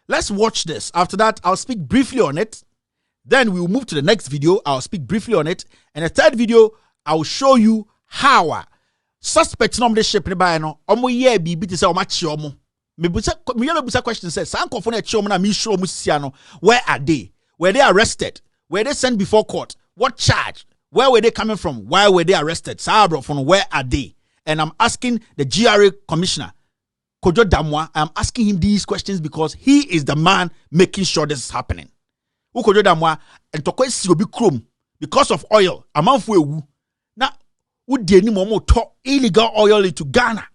Let's watch this. After that, I'll speak briefly on it. Then we will move to the next video. I'll speak briefly on it. And the third video, I will show you how suspects no the ship nearby no. Omo ye bibi to say omachi omo. Me busa question says, "Sanko na chi omo na me show omo sisia no. Where are they? Were they arrested? Were they sent before court? What charge? Where were they coming from? Why were they arrested? Sabro from where are they?" And I'm asking the GRA commissioner. Kojo Damwa, I'm asking him these questions because he is the man making sure this is happening. Kojo Damwa, and tokwe si obi krom because of oil. Amanfu ewu. Na udi ni momo to illegal oil into Ghana.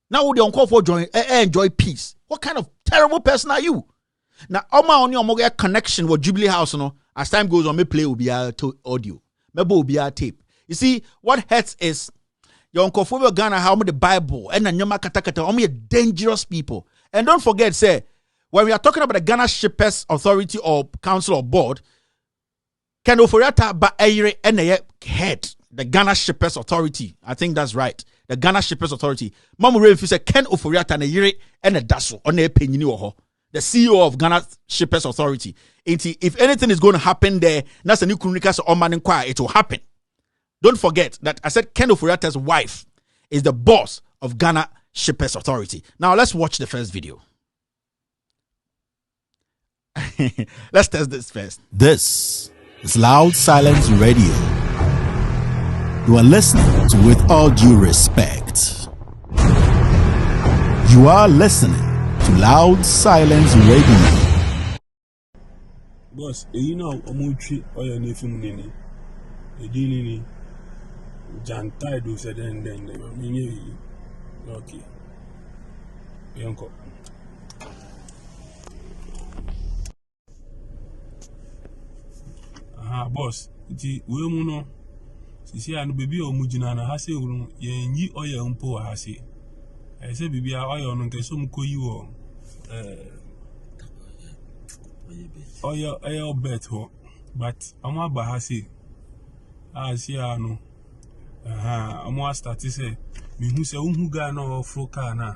Now would the uncall for enjoy peace? What kind of terrible person are you? Now oma oni omoga connection with Jubilee House no. As time goes on, me play ubia audio, mebo ubia tape. You see, what hurts is. Your Uncle Ghana, how the Bible and Nyama Katakata, only dangerous people. And don't forget, say, when we are talking about the Ghana Shippers Authority or Council or Board, Ken Oforiatta ba Eyre and head, the Ghana Shippers Authority. I think that's right. The Ghana Shippers Authority. Mamu Refi said Ken Oforiatta and Eyre and a Dasso on the penny the CEO of Ghana Shippers Authority. If anything is going to happen there, that's a new communication or man inquire, it will happen. Don't forget that I said Ken Oforiatta's wife is the boss of Ghana Shippers Authority. Now let's watch the first video. Let's test this first. This is Loud Silence Radio. You are listening to With All Due Respect. You are listening to Loud Silence Radio. Boss, you know, Omuchi or your nephew Nini. Edini. Jantai do said and then okay. Yanko. Boss, we muno. Sisi anu baby o mujina na hase uru yenyi oya umpo hase. I say baby oya no nke so mko yi wo oya bet ho, but ama ba hase. See anu. Amo start say me hu say unhu ga na ofro car na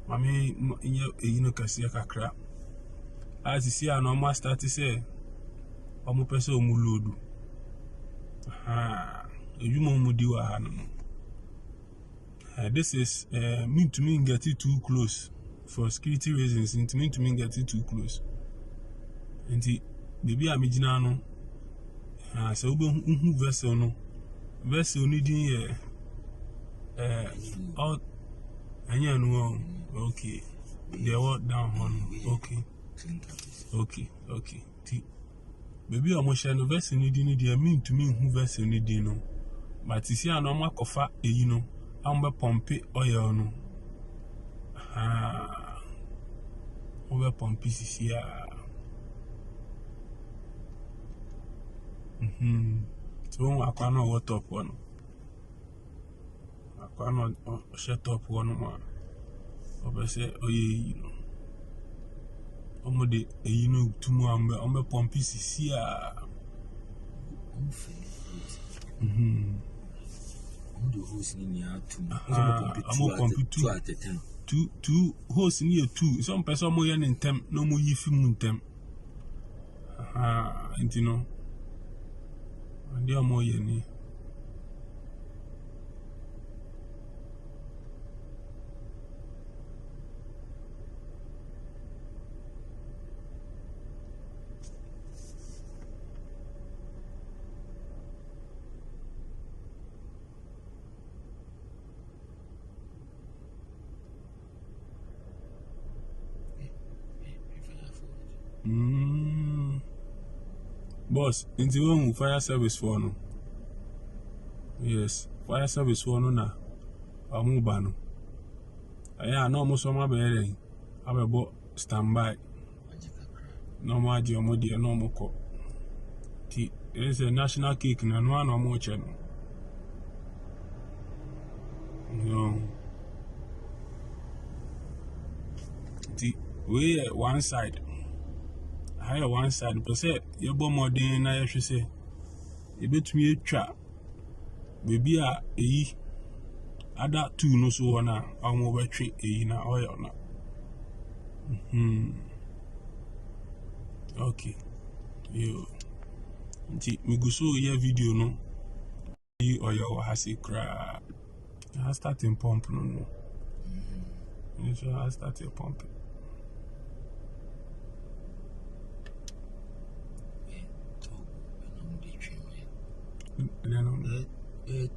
mami you kase kakra see anu amo start say omo pese omu lodu ejumo mu diwa hanu. This is mean to me get it too close for security reasons. It mean to me get it too close. And baby amijina no so ube unhu vessel no vessel needing all anya no Okay. They were down on. Okay. Baby, I'm share no verse in the mean to me who verse in the no. But you see, I know my coffee, you know, I'm a pumpy oil no. Over pumpy here. So I can't what up one. I can't shut up one more. Over say, oh, yeah, you know. Omode you know tumu ambe pompi sisi a the host ni ya tumu pompi 2 at a time two host ni 2 some person mo yen ntem no mo yi film ntem intino andi mo yen Boss, into one fire service for no. Yes, fire service for no na. Amubano. Aya no mo so ma be abebo standby. No mo aje omo de no mo ko. Ti is a national cake na no na mo che no. No. Ti we one side. Higher one side, but say you bo more than I should say. You bet me a trap. Baby, other 2 no so na. I'm over 3 na oil na. Okay. You. Me go so your video no. You oil has a cry. I starting pump no. So I started pumping.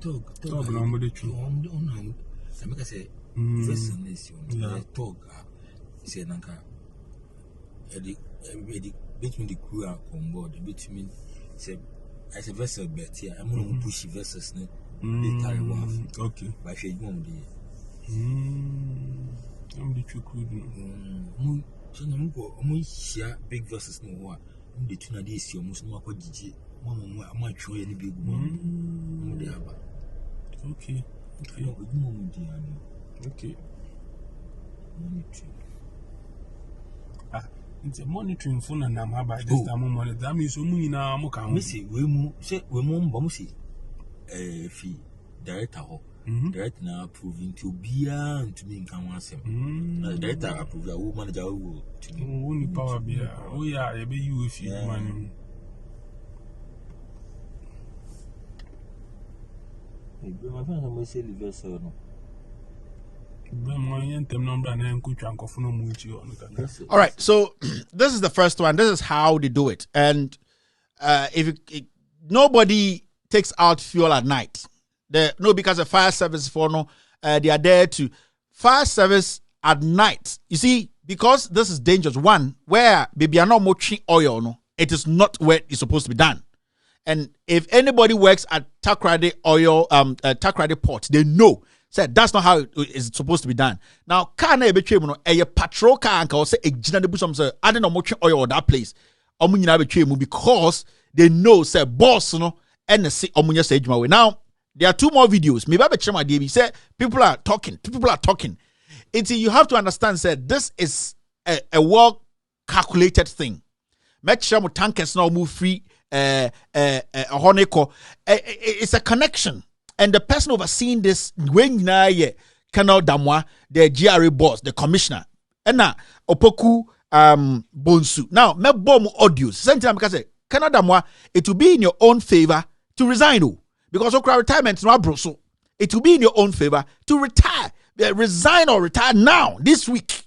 Talk no mo de tru on I say first this you talk say nanka everybody between the crew on board between say I say vessel bet here I'm going to push vessels ne they carry one okay by she mom dey I'm the true crew no so na mo share big vessels no ho a mo dey tuna dey esi omo so no akogigi mama am atwo ye ne bi gu mo dey aba okay no go mo dey anu okay monitoring it's a monitoring phone and I'm about this time monitor that means so many na mo kan me say we mu mbo mo say fi director ho director na approving to bia to me kan wan asem director approve a wo manager wo to me wo ni power bia oh yeah you be you if you man my friend am say live so no all right, so this is the first one. This is how they do it. And nobody takes out fuel at night. Because the fire service for they are there to fire service at night. You see, because this is dangerous. One, where baby are not muching oil, it is not where it's supposed to be done. And if anybody works at Takrady oil, Takrady port, they know. Said that's not how it is supposed to be done. Now, car na betray mu a patrol car and say a gina de busum say I don't know much oil that place. Omunyina betray mu because they know say boss no and the say omunya say ejuma way. Now, there are 2 more videos. Me ba betray my DB say people are talking. It's you have to understand say this is a well calculated thing. Make sure mo tankers now move free it's a connection. And the person overseeing this, when Colonel Damwa, the GRA boss, the commissioner, and now Opoku Bonsu. Now, me bomb audios. Same time because Colonel Damwa, it will be in your own favor to resign, because of retirement is not broso. It will be in your own favor to retire, resign or retire now this week.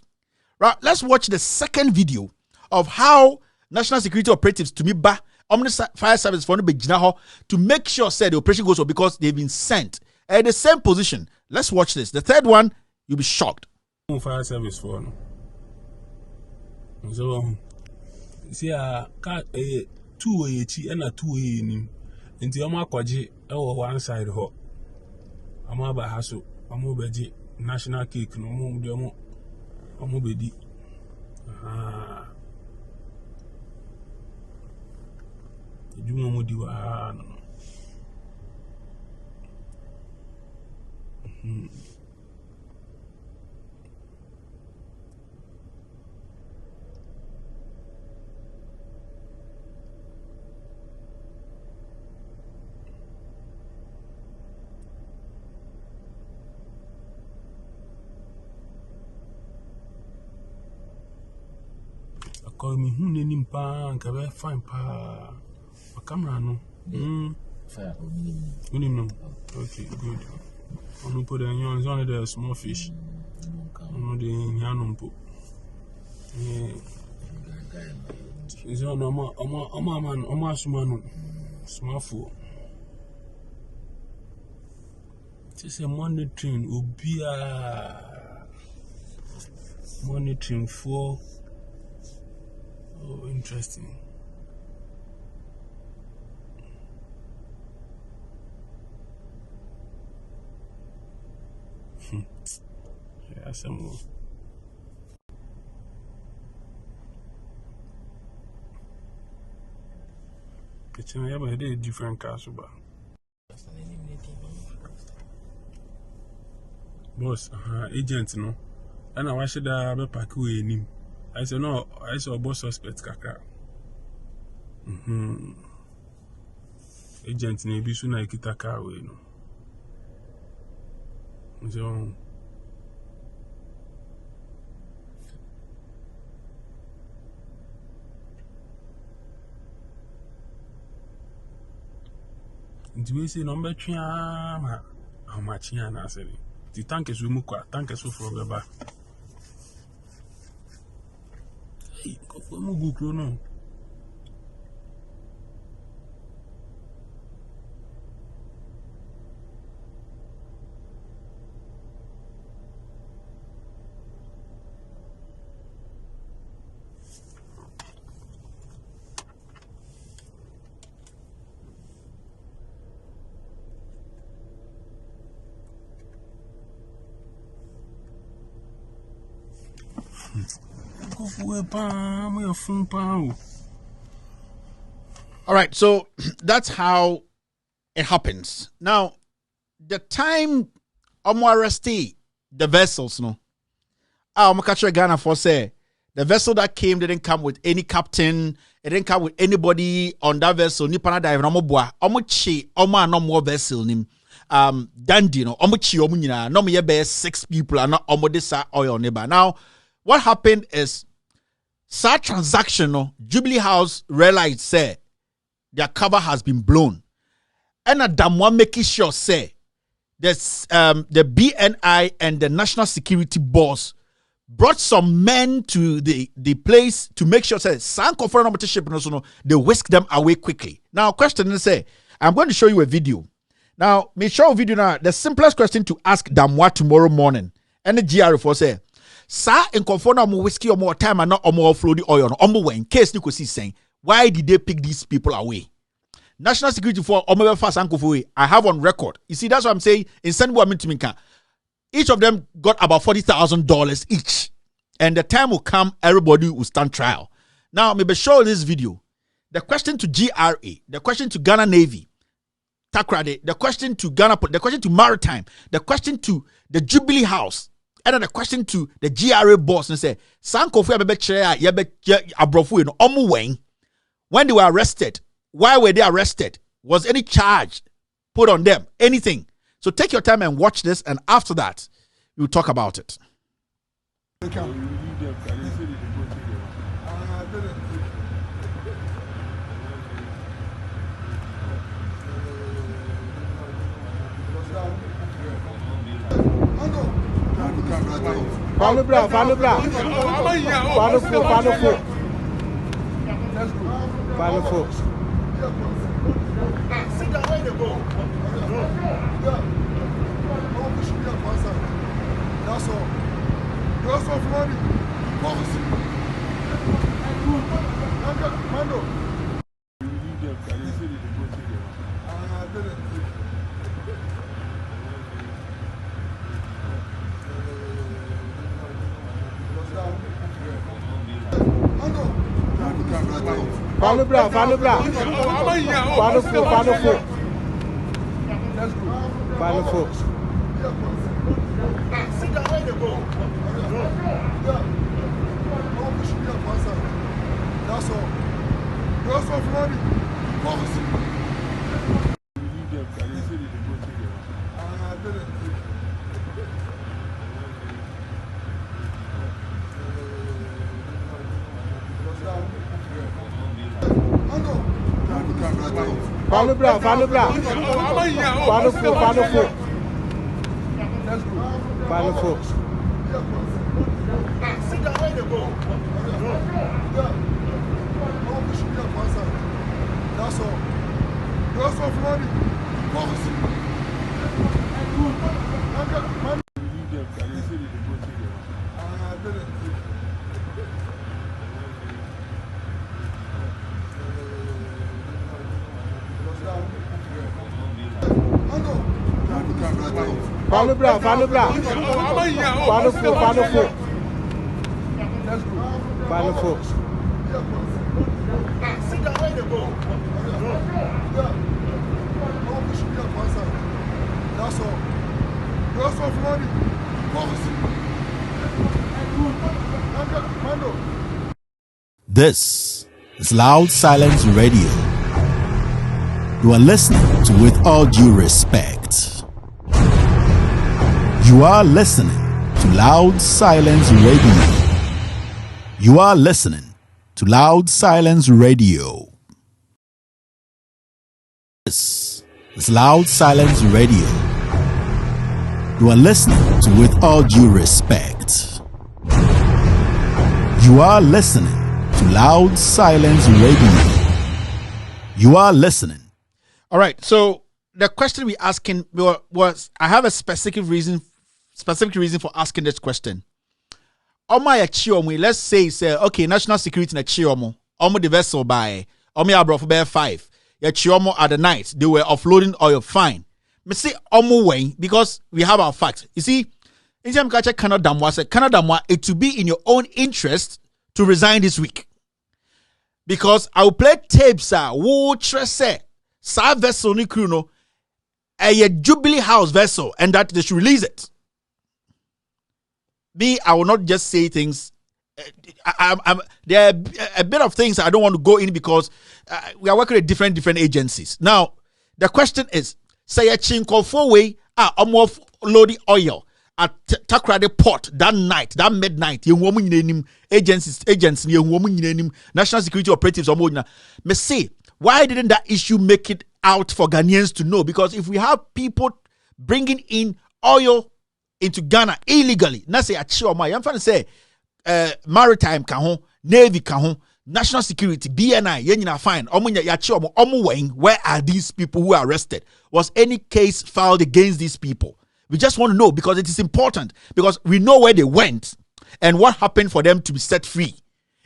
Right? Let's watch the second video of how national security operatives to me fire service for to make sure the operation goes on because they've been sent at the same position. Let's watch this. The third one, you'll be shocked. fire service for no. So see a car 2 chi and a 2 nim. Into your kwaji one side ho. Amaba haso, amobeji, national cake, no more demo, amobedi. You know, no. Call me who name pa and can fine pa. A camera no. Fire. No. Okay, good. I'm gonna put on the small fish. I'm the Yanumpo. It's on man, small fool. It's a monitoring, Ubia monitoring for. Oh, interesting. Yeah, some more. Kitchen, yeah, but they different cars, but boss, agent, no. And I watched the pack away him. I said no, I saw boss suspect kaka. Agent ne bi so na kita car away no. So we say number 3 how much here na say the tank is we kwa tank is for beba. Hey, go for mu go no. All right, so that's how it happens. Now, the time I'm arresting the vessels, no, I'm catch Ghana for say the vessel that came didn't come with any captain, it didn't come with anybody on that vessel. Ni pana dive no mo boa, omochi, oma no more vessel nim. Dandy no, omochi omu nyina, no me be 6 people and not omodesa oil neighbor. Now, what happened is that transaction, no, Jubilee House realized say their cover has been blown. And Adamwa making sure say this the BNI and the National Security Boss brought some men to the place to make sure say they whisk them away quickly. Now, question is say, I'm going to show you a video. Now, me show a video now. The simplest question to ask Damwa tomorrow morning. And the GR4 say, sir, in conform to whiskey or more time and not more flow the oil on in case you could see saying, why did they pick these people away? National Security for Omega Fast AKUFO, I have on record. You see, that's what I'm saying. In Senbu, each of them got about $40,000 each. And the time will come, everybody will stand trial. Now, maybe show this video. The question to GRA, the question to Ghana Navy, Takrade, the question to Ghana, the question to Maritime, the question to the Jubilee House, and then the question to the GRA boss and say, when they were arrested, why were they arrested? Was any charge put on them? Anything? So take your time and watch this, and after that, we'll talk about it. Follow bra. Sit down, where they go? Yeah. That's all. Follow bra. Follow folks. Sit down, where they go? That's all. That's all, Florida. Follow bra. Follow folks. Sit down, where they go? That's all. That's all, Florida. Follow bra. Follow folks. Sit down, where they go? That's all. That's all, Florida. This is Loud Silence Radio. You are listening to With All Due Respect. You are listening to Loud Silence Radio. You are listening to Loud Silence Radio. This is Loud Silence Radio. You are listening to With All Due Respect. You are listening to Loud Silence Radio. You are listening. All right. So the question we asking was I have a specific reason for asking this question. Let's say okay, national security na chiomo. The vessel by abroad bear 5. Ya chiomo at the night. They were offloading oil. Fine. Me say way because we have our facts. You see, in time catch Canada Damwa, it to be in your own interest to resign this week. Because I will play tapes wo trese sa vessel ni crew no a Jubilee House vessel and that they should release it. I will not just say things. There are a bit of things I don't want to go in because we are working with different agencies. Now, the question is, say a chinko 4-way almost loading oil at Takrade port that night, that midnight. You woman name agents, you woman name national security operatives. Me say, why didn't that issue make it out for Ghanaians to know? Because if we have people bringing in oil into Ghana illegally, na say I'm trying to say maritime kahon, navy kahon, national security, BNI, yenina fine. Where are these people who are arrested? Was any case filed against these people? We just want to know because it is important because we know where they went and what happened for them to be set free.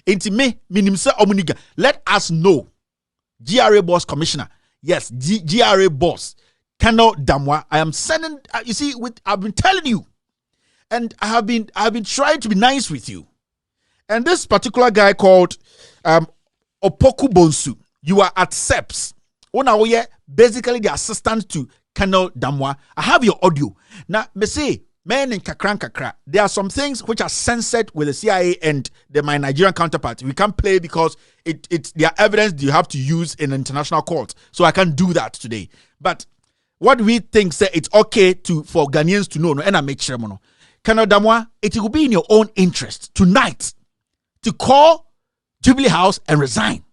Let us know. GRA boss commissioner. Yes, GRA boss. Kano Damwa. I am sending, you see, I've been telling you, and I have been trying to be nice with you. And this particular guy called Opoku Bonsu, you are at SEPS. Basically the assistant to Kano Damwa. I have your audio. Now, me say, men in kakra. There are some things which are censored with the CIA and my Nigerian counterpart. We can't play because it's their evidence you have to use in international court. So I can't do that today. But what we think say it's okay for Ghanaians to know, no, and I make sure, no. Kano Damwa, it will be in your own interest tonight to call Jubilee House and resign.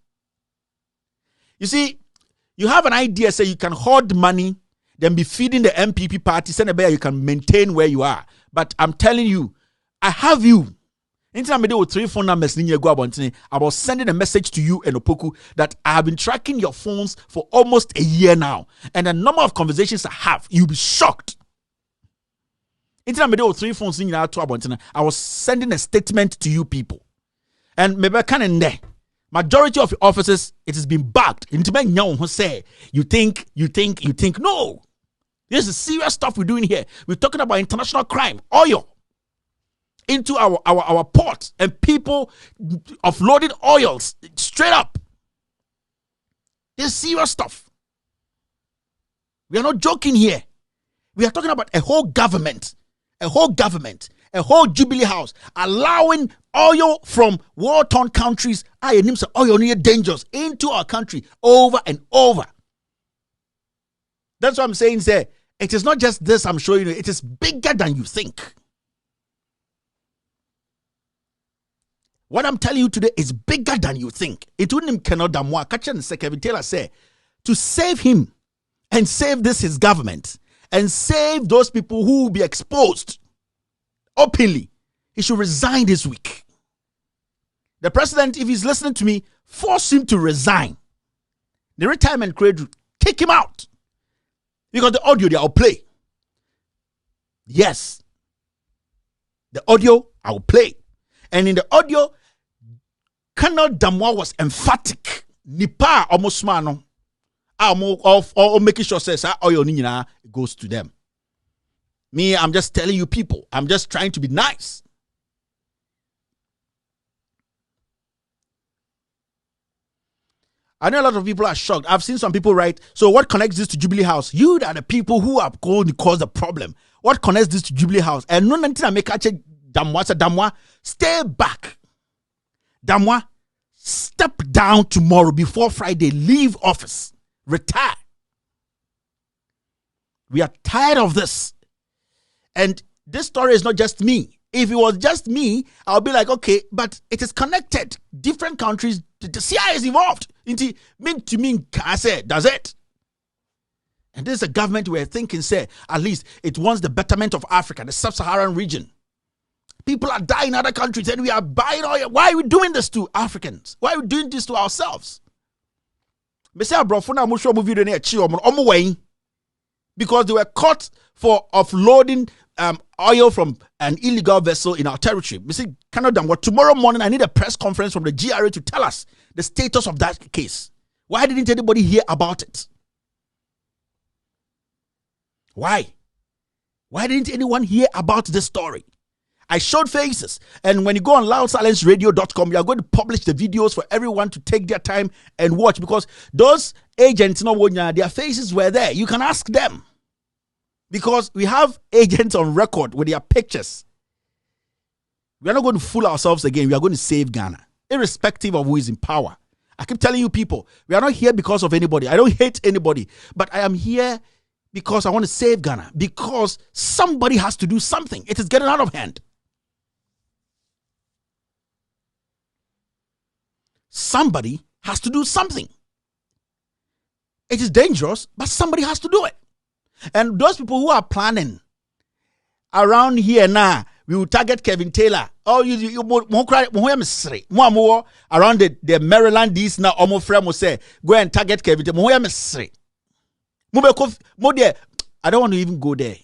You see, you have an idea, say you can hoard money, then be feeding the MPP party, send a bear, you can maintain where you are. But I'm telling you, I have you. Anytime I do with 3 phone numbers, I was sending a message to you and Opoku that I have been tracking your phones for almost a year now. And the number of conversations I have, you'll be shocked. Three phones in I was sending a statement to you people. And maybe can there. Majority of your offices, it has been bugged. Who say you think. No. This is serious stuff we're doing here. We're talking about international crime, oil into our ports and people offloading oils straight up. This is serious stuff. We are not joking here. We are talking about a whole government, a whole Jubilee House allowing oil from war-torn countries, oil near dangers into our country over and over. That's what I'm saying, sir. It is not just this I'm showing you. It is bigger than you think. What I'm telling you today is bigger than you think. It wouldn't cannot damwa. Kachan Kevin Taylor say to save him and save this his government and save those people who will be exposed openly, he should resign this week. The president, if he's listening to me, force him to resign. The retirement credit, kick him out. Because the audio they will play. Yes. The audio I will play. And in the audio, Colonel Damwa was emphatic. Nipa almost mano. Or making sure says oil nina goes to them. Me, I'm just telling you people. I'm just trying to be nice. I know a lot of people are shocked. I've seen some people write, so what connects this to Jubilee House? You are the people who are going to cause the problem. What connects this to Jubilee House? And no nothing I make Damwa, stay back. Damwa, step down tomorrow before Friday. Leave office. Retire. We are tired of this. And this story is not just me. If it was just me, I'll be like, okay, but it is connected. Different countries, the CIA is involved. I say, does it? And this is a government we're thinking, say, at least it wants the betterment of Africa, the sub-Saharan region. People are dying in other countries and we are buying oil. Why are we doing this to Africans? Why are we doing this to ourselves? Because they were caught for offloading oil from an illegal vessel in our territory. Canada, tomorrow morning I need a press conference from the GRA to tell us the status of that case. Why didn't anybody hear about it? Why? Why didn't anyone hear about this story? I showed faces. And when you go on loudsilenceradio.com, you are going to publish the videos for everyone to take their time and watch, because those agents, their faces were there. You can ask them. Because we have agents on record with their pictures. We are not going to fool ourselves again. We are going to save Ghana, irrespective of who is in power. I keep telling you people, we are not here because of anybody. I don't hate anybody. But I am here because I want to save Ghana. Because somebody has to do something. It is getting out of hand. Somebody has to do something. It is dangerous, but somebody has to do it. And those people who are planning around here now, we will target Kevin Taylor. Oh, you around the Maryland, this now, almost friend will say, go and target Kevin Taylor. I don't want to even go there.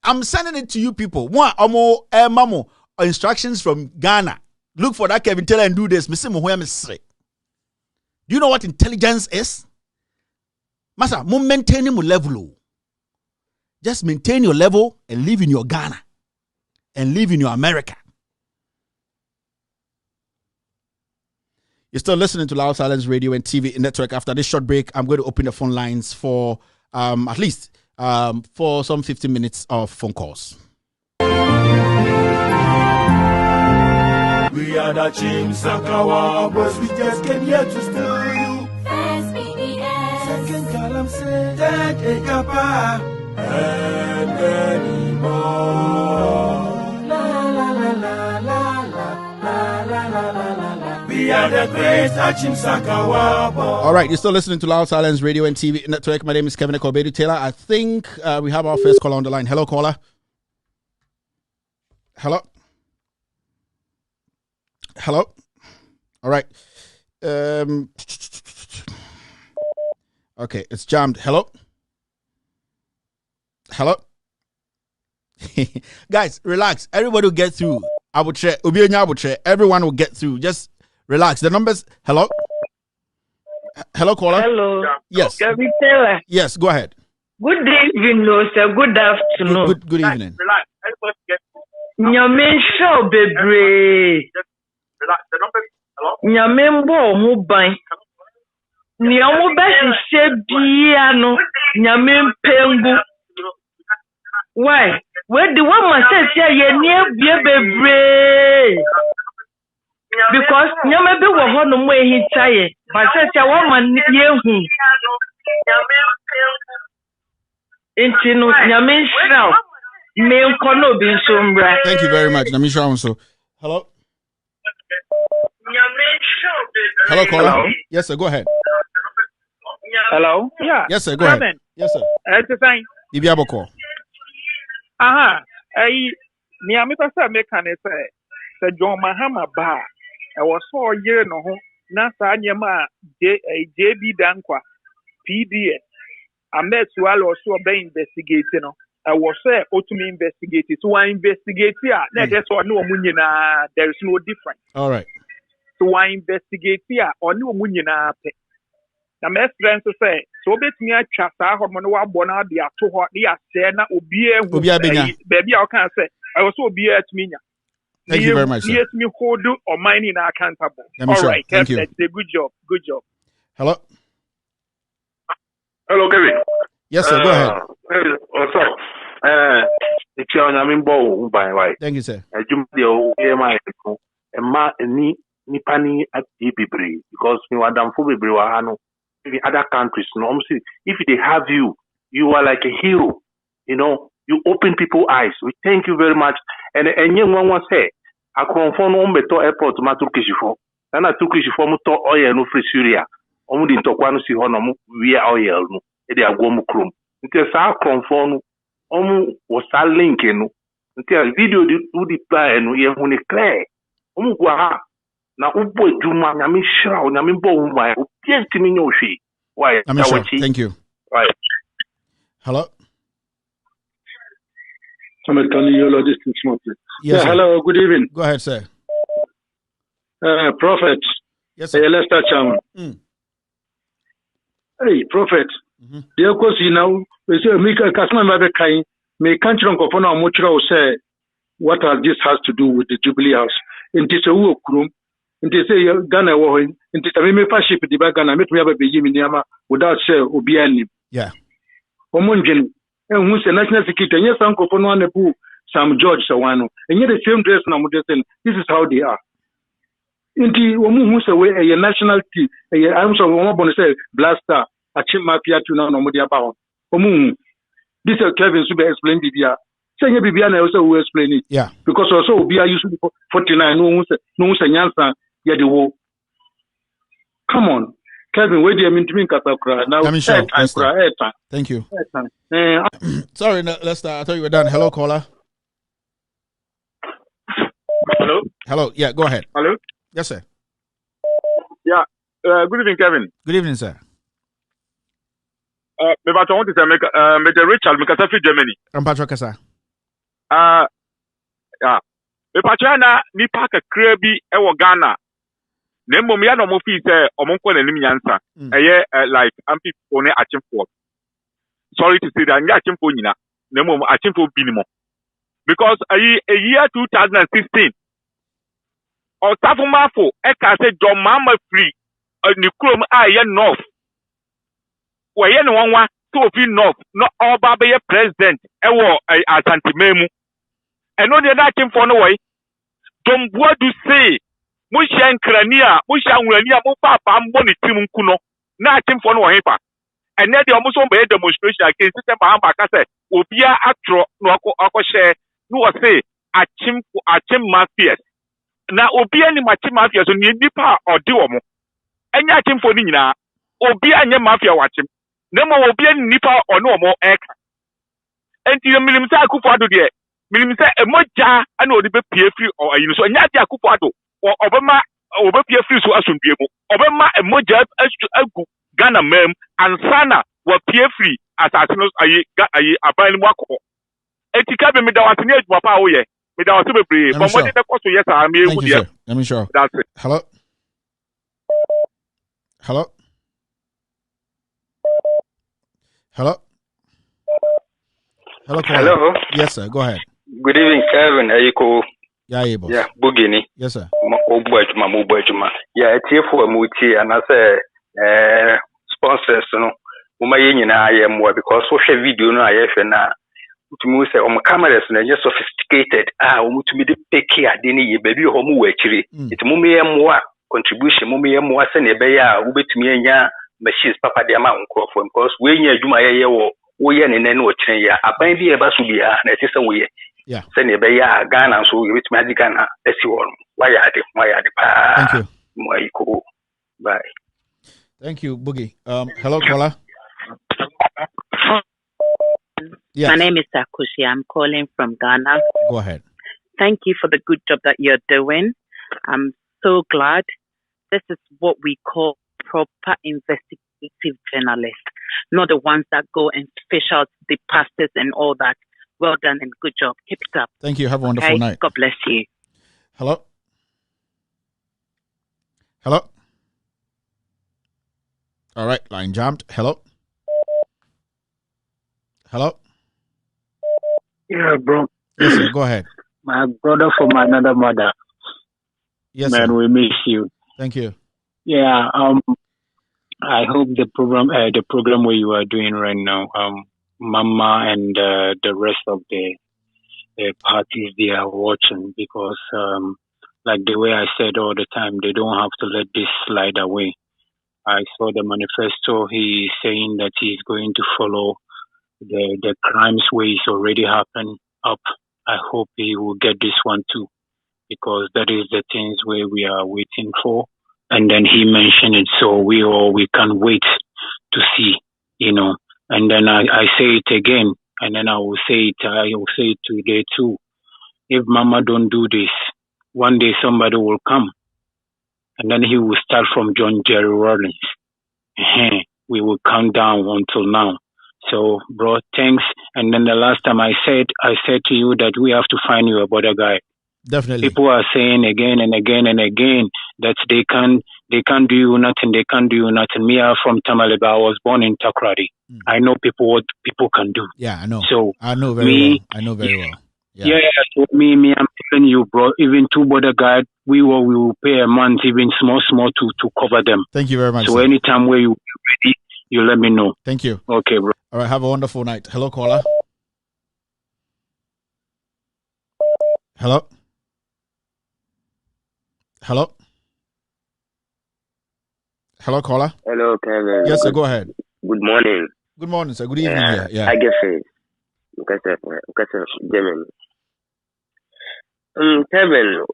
I'm sending it to you people. Instructions from Ghana. Look for that Kevin Taylor and do this. Do you know what intelligence is? Masa, maintain your level. Just maintain your level and live in your Ghana. And live in your America. You're still listening to Loud Silence Radio and TV Network. After this short break, I'm going to open the phone lines for at least for some 15 minutes of phone calls. We are the Chim Sakawa boys. We just came here to steal you. First BDS. Second column said that Ekapa. And many more. La la la la la la la la la la. We are the great Achim Sakawa boys. All right, you're still listening to Loud Silence Radio and TV Network. My name is Kevin Ekobedu Taylor. I think we have our first caller on the line. Hello, caller. Hello. Hello. All right. Okay, it's jammed. Hello. Hello. Guys, relax. Everybody will get through. Everyone will get through. Just relax. The numbers. Hello? Hello, caller? Hello. Yes. Gabby Taylor. Yes, go ahead. Good evening, no, sir. Good afternoon. Good evening. Relax. Everybody get Nyame show bebre. relax. The numbers. Hello? Nyame mbo ho ban. Nyame ba hihye bia no. Nyame mpengu. Why? Where the one must say ye near bia bebre. Because nyame be wo ho no mo ehi chaye. But say one man ye hu. Inti no nyame shraw. Me nkono bi nso mbra. Thank you very much. Namisha also. Hello? Hello, caller? Hello? Yes, sir. Go ahead. Hello? Yeah. Yes, sir. Go ahead. Amen. Yes, sir. It's the same. Bibi Aboko. Aha. Ni ami pesa me kan say. Se John Mahama ba. I was 4 years no ho. Na sa nyema JB Dankwa. PDS. Ahmed Sualo also be investigating no. I was say to me investigate. So I investigate here. That's what no munyina. There is no difference. All right. So I investigate here. Or no munyina. Na my friends say so betimi atwa saa hormone wa bona de ato ho de ase na obi ehu baby I can say I was obi atimi nya. Thank you very much, sir. Yes, me hold or mine in accountable. All right, thank you. That's a good job. Good job. Hello? Hello, Kevin. Yes, sir. Go ahead. What's up? It's your name, Bo, by way. Thank you, sir. You ni pani at Ibibri because you are done for Bibriwano. In other countries, no, if they have you, you are like a hero. You know, you open people's eyes. We thank you very much. And young one was say, I confirm on beto airport to Matukishifo. And I took Kishifo to oil no free Syria. Only in Tokwano si honomu we are oil no. They are gomu krum. Until sa confirm was a link no. Until video do the plan no ye huni clear. Gwa na ubo juma nyame shira nyame bo umai obientimi nyohwe why thank you. Right. Hello? Yes, Yes, hello, good evening. Go ahead, sir. Prophet. Yes, sir. Lester Cham. Hey, Prophet. Dear course, you know, we say, Mika Kasman Mabekai, may country on Kofona Muchra say, what this has to do with the Jubilee House. In this room, in this Ghana, in this membership, the Bagana, met me have a Bejimiama without say, Obiani. Yeah. Omunjin, and who's a national security, and yes, Uncle Fonwana Boo, Sam George Sawano, and yet the same dress now, this is how they are. Inti who's away a national team, I'm so one say blaster, a chim mafia to now, no more about. This is Kevin Sube explained Bibia. Say Bibiana also will explain it. Yeah. Because also Bia used 49, no one's a Yansa, yet the war. Come on. Kevin, where do you mean to me, Katakra? Now, thank you. Sorry, Lester, I thought you were done. Hello, caller. Hello? Hello, yeah, go ahead. Hello? Yes, sir. Yeah. Good evening, Kevin. Good evening, sir. Maybe I want to say, Mr. Richard, Mikasafi, Germany. I'm Patrick Kasa. Yeah. Epachana ni paka krebi ewo Ghana. Nembo mi no mo fi say omonko na nim nyansa. Eye like ampi one achimfo. Sorry to say that nya achimfo nyina. Nembo achimfo binimo. Because a year 2016 Otafumafo e ka say John Mama free ni krom aye north. Weye no wanwa to fi north no oba be president ewo Asante Memu. And no the that came for no way. Don't what to say. Mushan Krania, Mushan Rania, Mupapa, Mboni Tim Kuno, not came for no hepa. And then the almost made demonstration against the Bahama said, Obia Atro, Noko share, no say, a chim mafias. Now Obia ni machim mafias on Nipa or Duomo. And ya came for Nina, Obia and your mafia watch him. No more Obia Nipa or no more egg. And the Milimsa Kufa do there. Meaning say a moja and would be peer free or you so nyati akufado or Obama over peer free so asun biemo Obama a moja Ghana mem and sana were peer free as asinos aye aban wako Etika be me da watene adwuma pa wo ye. Me da waso bebre. But mo de be koso yes am e wu de. Let me show. That's it. Hello. Hello. Hello. Hello. Caller. Hello. Yes, sir. Go ahead. Good evening, Kevin. Are you cool? Yeah, boss. Yeah, Bugini. Yes, sir. Mobile. Yeah, it's here for Muti, and I say, sponsors, Muma Yin, I am more because social video, no, I have now. To me, say, cameras, and just sophisticated. To me, the picky, I didn't baby home actually. It's Mummy more contribution, Mummy more send a bear, Ubit me and ya, machines, Papa, the amount of because when you do my year, we are in any watching ya, I find the Basubia, and it is a way. Yeah. Send a bear, Ghana, so you with Magic Ghana, as you want. Why are the Thank you. Bye. Thank you, Boogie. Hello, caller. Yes. My name is Sakushi. I'm calling from Ghana. Go ahead. Thank you for the good job that you're doing. I'm so glad. This is what we call proper investigative journalists, not the ones that go and fish out the pastors and all that. Well done and good job. Keep it up. Thank you. Have a wonderful night. God bless you. Hello. Hello. All right. Line jammed. Hello. Hello. Yeah, bro. Yes, sir. Go ahead. My brother from another mother. Yes, man, sir. we miss you. Thank you. Yeah. I hope the program where you are doing right now, Mama and the rest of the parties they are watching because, like the way I said all the time, they don't have to let this slide away. I saw the manifesto. He's saying that he's going to follow the crimes ways already happened up. I hope he will get this one too, because that is the things where we are waiting for. And then he mentioned it, so we can wait to see, And then I say it again, and then I will say it today too. If Mama don't do this, one day somebody will come, and then he will start from John Jerry Rawlings. We will count down until now. So, bro, thanks. And then the last time I said to you that we have to find you a better guy. Definitely. People are saying again and again and again that they can't do you nothing. They can't do you nothing. Me, I'm from Tamale. I was born in Takrady. I know what people can do. Yeah, I know. So I know very well. Yeah. So me, I'm telling you, bro. Even two border guard, we will pay a month, even small to cover them. Thank you very much. So sir. anytime where you ready, you let me know. Thank you. Okay, bro. All right. Have a wonderful night. Hello, caller. Hello. Hello. Hello, caller. Hello, Kevin. Yes, sir. Go ahead. Good morning. Good morning, sir. Good evening. Yeah. I get it. Okay, German. Kevin.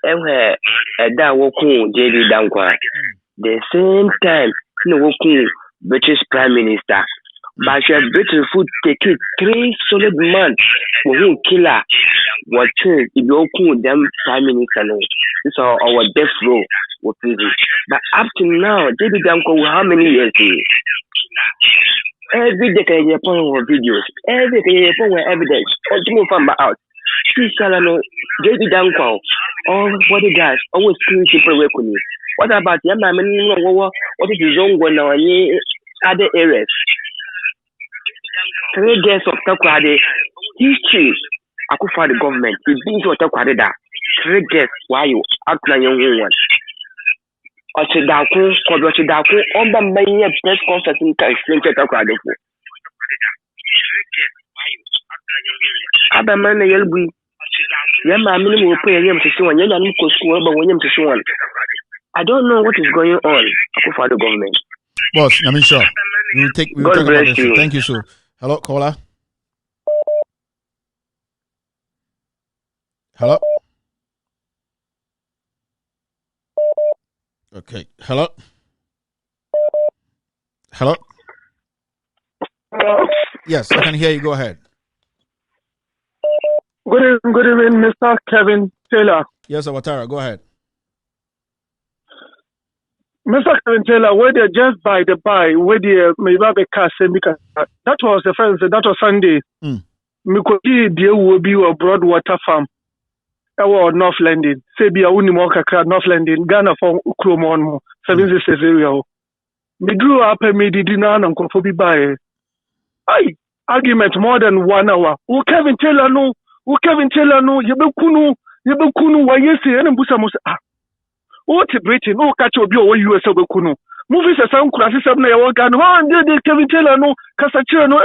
That woku JD Dankwa. The same time, no woku British Prime Minister. But your British food take it 3 solid months. Who killer? What if you woku them Prime Minister? No, this is our death row. But up to now, JD Dankwa, how many years? Every day can you upon videos. Every day can you upon evidence. What do you move out? See, Salano, JD Dankwa, all bodyguards, always killing people work with you. What about your man? What is his own one now? Other areas. 3 days of Takwade history. AKUFO the government. It's been to Takwade that 3 days. Why you outline your own one? Ochidaku, on the main press conference in Takwade. Abaman Yelby. Yama minimum will pay him to see one. Yaman school, but when him to see one. I don't know what is going on. AKUFO the government. Boss, I mean, sure. We'll talk about this. Thank you, sir. Hello, caller. Hello. Okay. Hello. Hello. Hello. Yes, I can hear you. Go ahead. Good evening, Mr. Kevin Taylor. Yes, Awatara. Go ahead. Mr. Kevin Taylor, where they just where the maybe car because that was the first, that was Sunday. me could deal will be a Broadwater farm. Our North London, say be a Unimoka North London, Ghana for Cromon, 7 sisters area. Me grew up and made dinner and could by. Aye, argument more than 1 hour. Who Kevin Taylor no, Yabekunu, why you say, and Busamos. What Britain, no catch your bio, US Obekuno. Movies a sound classes up now, organ, and Kevin Taylor no, Casachino,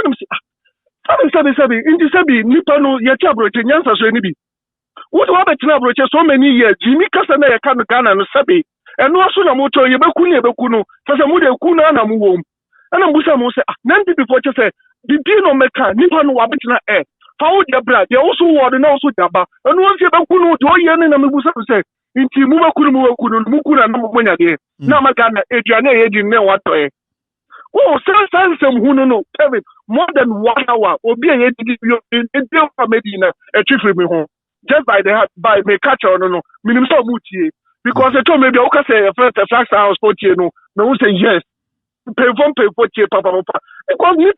Sabi, into Sabi, Nipano, Yatabro, Yansa, so any. What about Tabrocha so many years? Jimmy Casana, Ghana, and Sabi, and no sooner motor, Yabekuno, Sasamude Kuna, and Amu. And Busamo said, Nanti before you say, the Pino Mecca, Nipano Wabitina air. Found your blood, they also were and also Daba, and once you have Kuno, do I and Amusa say, Inti Mukuna, Mukuna, Namagana, Adriana, Adrian, what way. Oh, some who know, Kevin, more than 1 hour, or be a Medina, a trip with me home. Just by me catch on, no, minimum so much, because they told me, okay, say, first, a flash house, no, no, say yes. Pay for Papa. Because we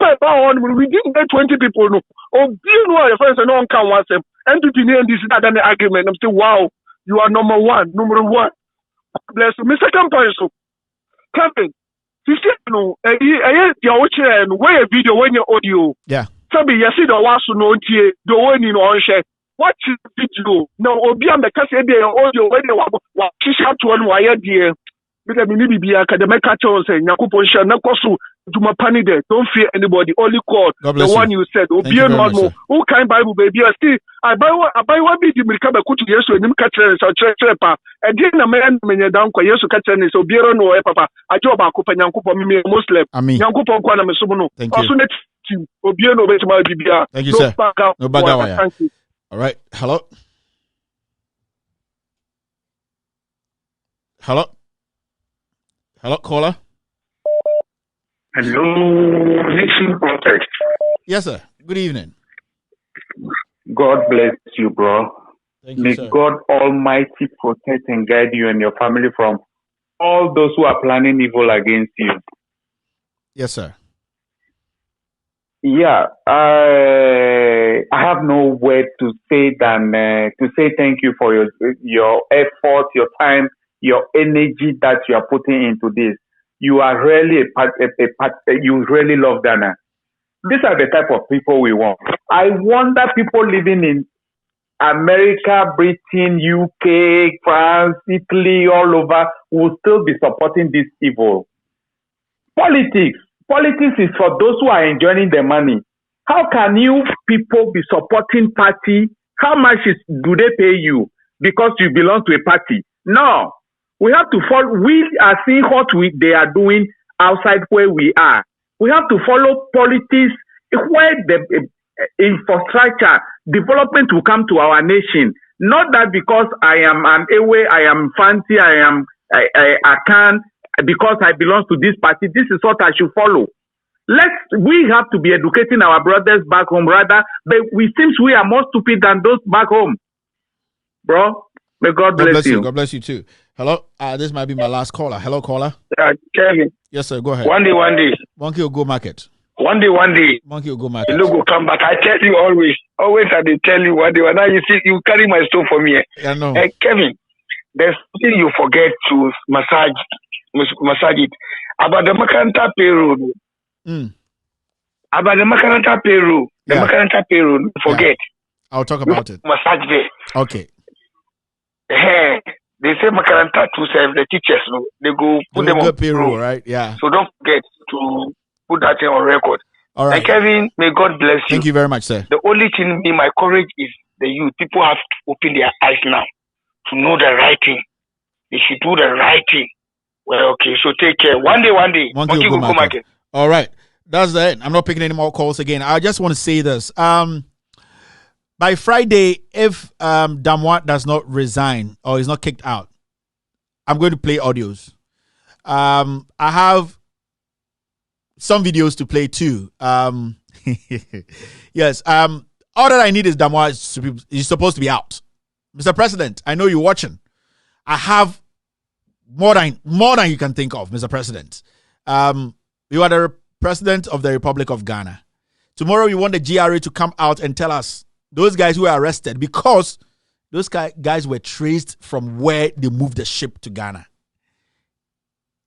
didn't get 20 people, no. Oh, you know, your friends and no one can watch them. And to be this is not an argument. I'm still, wow, you are number one. Bless you. My second point, so, Kevin, you see, no, your and where a video when your audio. Yeah. Sabi, you see the last no, the one in on share. Watch the video. No, Obiam the Cassia audio when they were she's had to one wire, dear. Because maybe be academic catchers and Yakupon Nakosu to my panny there. Don't fear anybody. Only call the one you said. Obian no who kind Bible baby. I buy one bit you become a good yes when you catch us or trepa. And then a man when you're down for yes to catch us. So Biero no papa. I job a couple Yankupo me Muslim. I mean Yankupo Kwana Mesuno. Also next to Obiano Betma Bibia. Thank you, sir. No bagawa. Thank you. All right. Hello. Hello, caller. Hello, Nation Protect. Yes, sir. Good evening. God bless you, bro. Thank you, May sir. God Almighty protect and guide you and your family from all those who are planning evil against you. Yes, sir. Yeah, I have no word to say than to say thank you for your effort, your time, your energy that you are putting into this. You are really you really love Ghana. These are the type of people we want. I wonder people living in America, Britain, UK, France, Italy, all over will still be supporting this evil. Politics is for those who are enjoying the money. How can you people be supporting party? How much do they pay you because you belong to a party? No. We have to follow. We are seeing what they are doing outside where we are. We have to follow politics where the infrastructure development will come to our nation. Not that because I am an Ewe, I am fancy, I can, because I belong to this party. This is what I should follow. We have to be educating our brothers back home rather, but we seems we are more stupid than those back home. Bro, may God bless you. God bless you too. Hello, this might be my last caller. Hello, caller. Kevin. Yes, sir. Go ahead. One day. Monkey will go market. One day. Monkey will go market. You go come back. I tell you always I tell you one day. Now you see, you carry my stone for me. I know. Hey, Kevin, there's something you forget to massage it about the Makaranta payroll. About the Makaranta payroll. The Makaranta payroll. Forget. I'll talk about it. Massage there. Okay. Hey. They say Makaranta to serve the teachers, no? They go put them on payroll, right? Yeah. So don't forget to put that thing on record. All right. And Kevin, may God bless you. Thank you very much, sir. The only thing in my courage is the youth. People have to open their eyes now to know the right thing. They should do the right thing. Well, okay, so take care. One day. Monkey will go market. All right. That's it. I'm not picking any more calls again. I just want to say this. By Friday, if Damwa does not resign or is not kicked out, I'm going to play audios. I have some videos to play too. Yes. All that I need is Damwa is supposed to be out. Mr. President, I know you're watching. I have more than you can think of, Mr. President. You are the President of the Republic of Ghana. Tomorrow we want the GRA to come out and tell us those guys who were arrested, because those guys were traced from where they moved the ship to Ghana.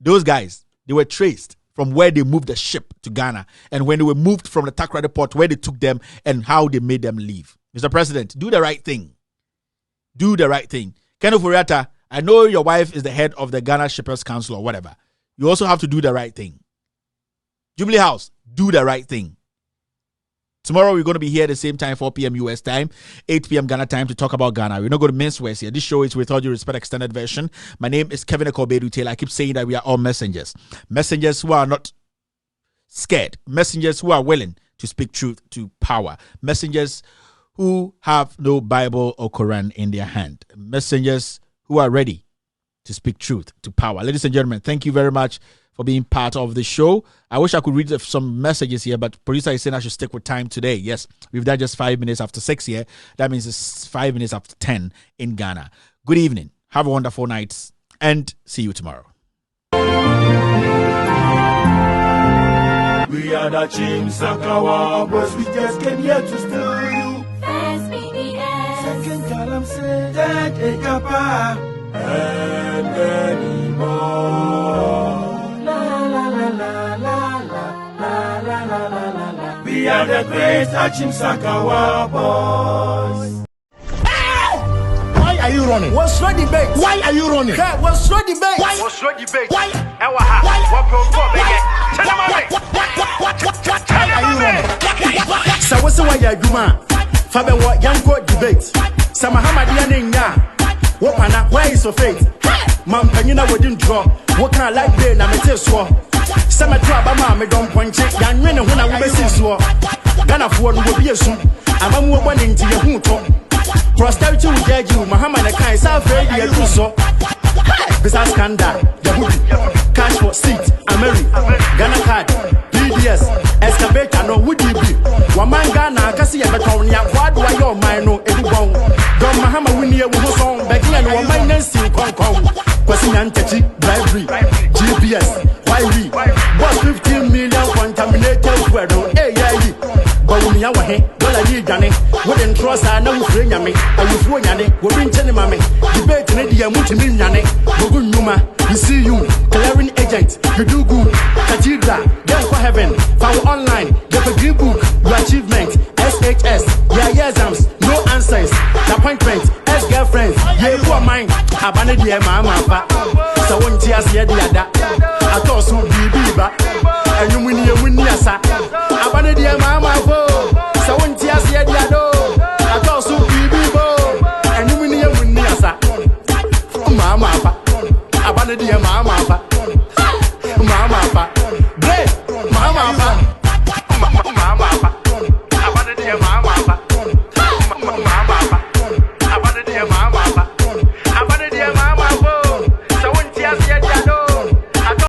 Those guys, they were traced from where they moved the ship to Ghana, and when they were moved from the Takoradi port, where they took them and how they made them leave. Mr. President, do the right thing. Do the right thing. Ken Ofori-Atta, I know your wife is the head of the Ghana Shippers Council or whatever. You also have to do the right thing. Jubilee House, do the right thing. Tomorrow we're going to be here at the same time, 4 p.m. US time, 8 p.m. Ghana time, to talk about Ghana. We're not going to mince words here. This show is With All Due Respect extended version. My name is Kevin Ekobedu Taylor. I keep saying that we are all messengers. Messengers who are not scared. Messengers who are willing to speak truth to power. Messengers who have no Bible or Quran in their hand. Messengers who are ready to speak truth to power. Ladies and gentlemen, thank you very much for being part of the show. I wish I could read some messages here, but producer is saying I should stick with time today. Yes, we've done just 5 minutes after 6 here. That means it's 5 minutes after 10 in Ghana. Good evening. Have a wonderful night, and see you tomorrow. We are the Chim Sakawa, but we just came here to steal you. First BDS. Second column said that Ekapa and many more. We are the great Achim Sakawa boys. Why are you running? What's your debate? Why are you running? Hey, what's your debate? Why? What's your debate? Why? Why are you running? So what's the way you do, man? Fabe what young court debate. Sama Hamadi Nya. What mana? Why is so fate? Man, Penina wouldn't draw. What kind of like day? Na me tell so. Sama traba mama don't point it. Yan men when I will be so. Ghana for will be a soon. I'm more one into your hook. Prosperity will judge you. Muhammad and Kai South Bay, you so. Business scandal, Yahoo, cash for seat, Ghana card, BDS, excavator, no would you be? One man Ghana, Cassia Batonia, what do I your mind? No, everyone. Don Mahama Winnie, who was on Becky and one man and still Kong Kong. Question Teti, bribery, GPS, YV, was 15 million contaminated weather, but when you are here, dollar you done it. Wouldn't trust I know bring me. I will throw Yanni, we'll bring Tenny Mammy. Debate in the Mutin Yanni, Bogun Numa, we see you, clearing agent, you do good. Cathedral, then for heaven, found online, get a green book, your achievement, SHS, yeah, exams, no answers, appointment, ex-girlfriends, yeah, you are mine, abandoned your mama, so one tears here the other. I thought so be back, and you win your sa. Abandoned your mama, so one tears here the other. I thought so be bo, and you win your sa. Mama, abandoned your mama, great, mama.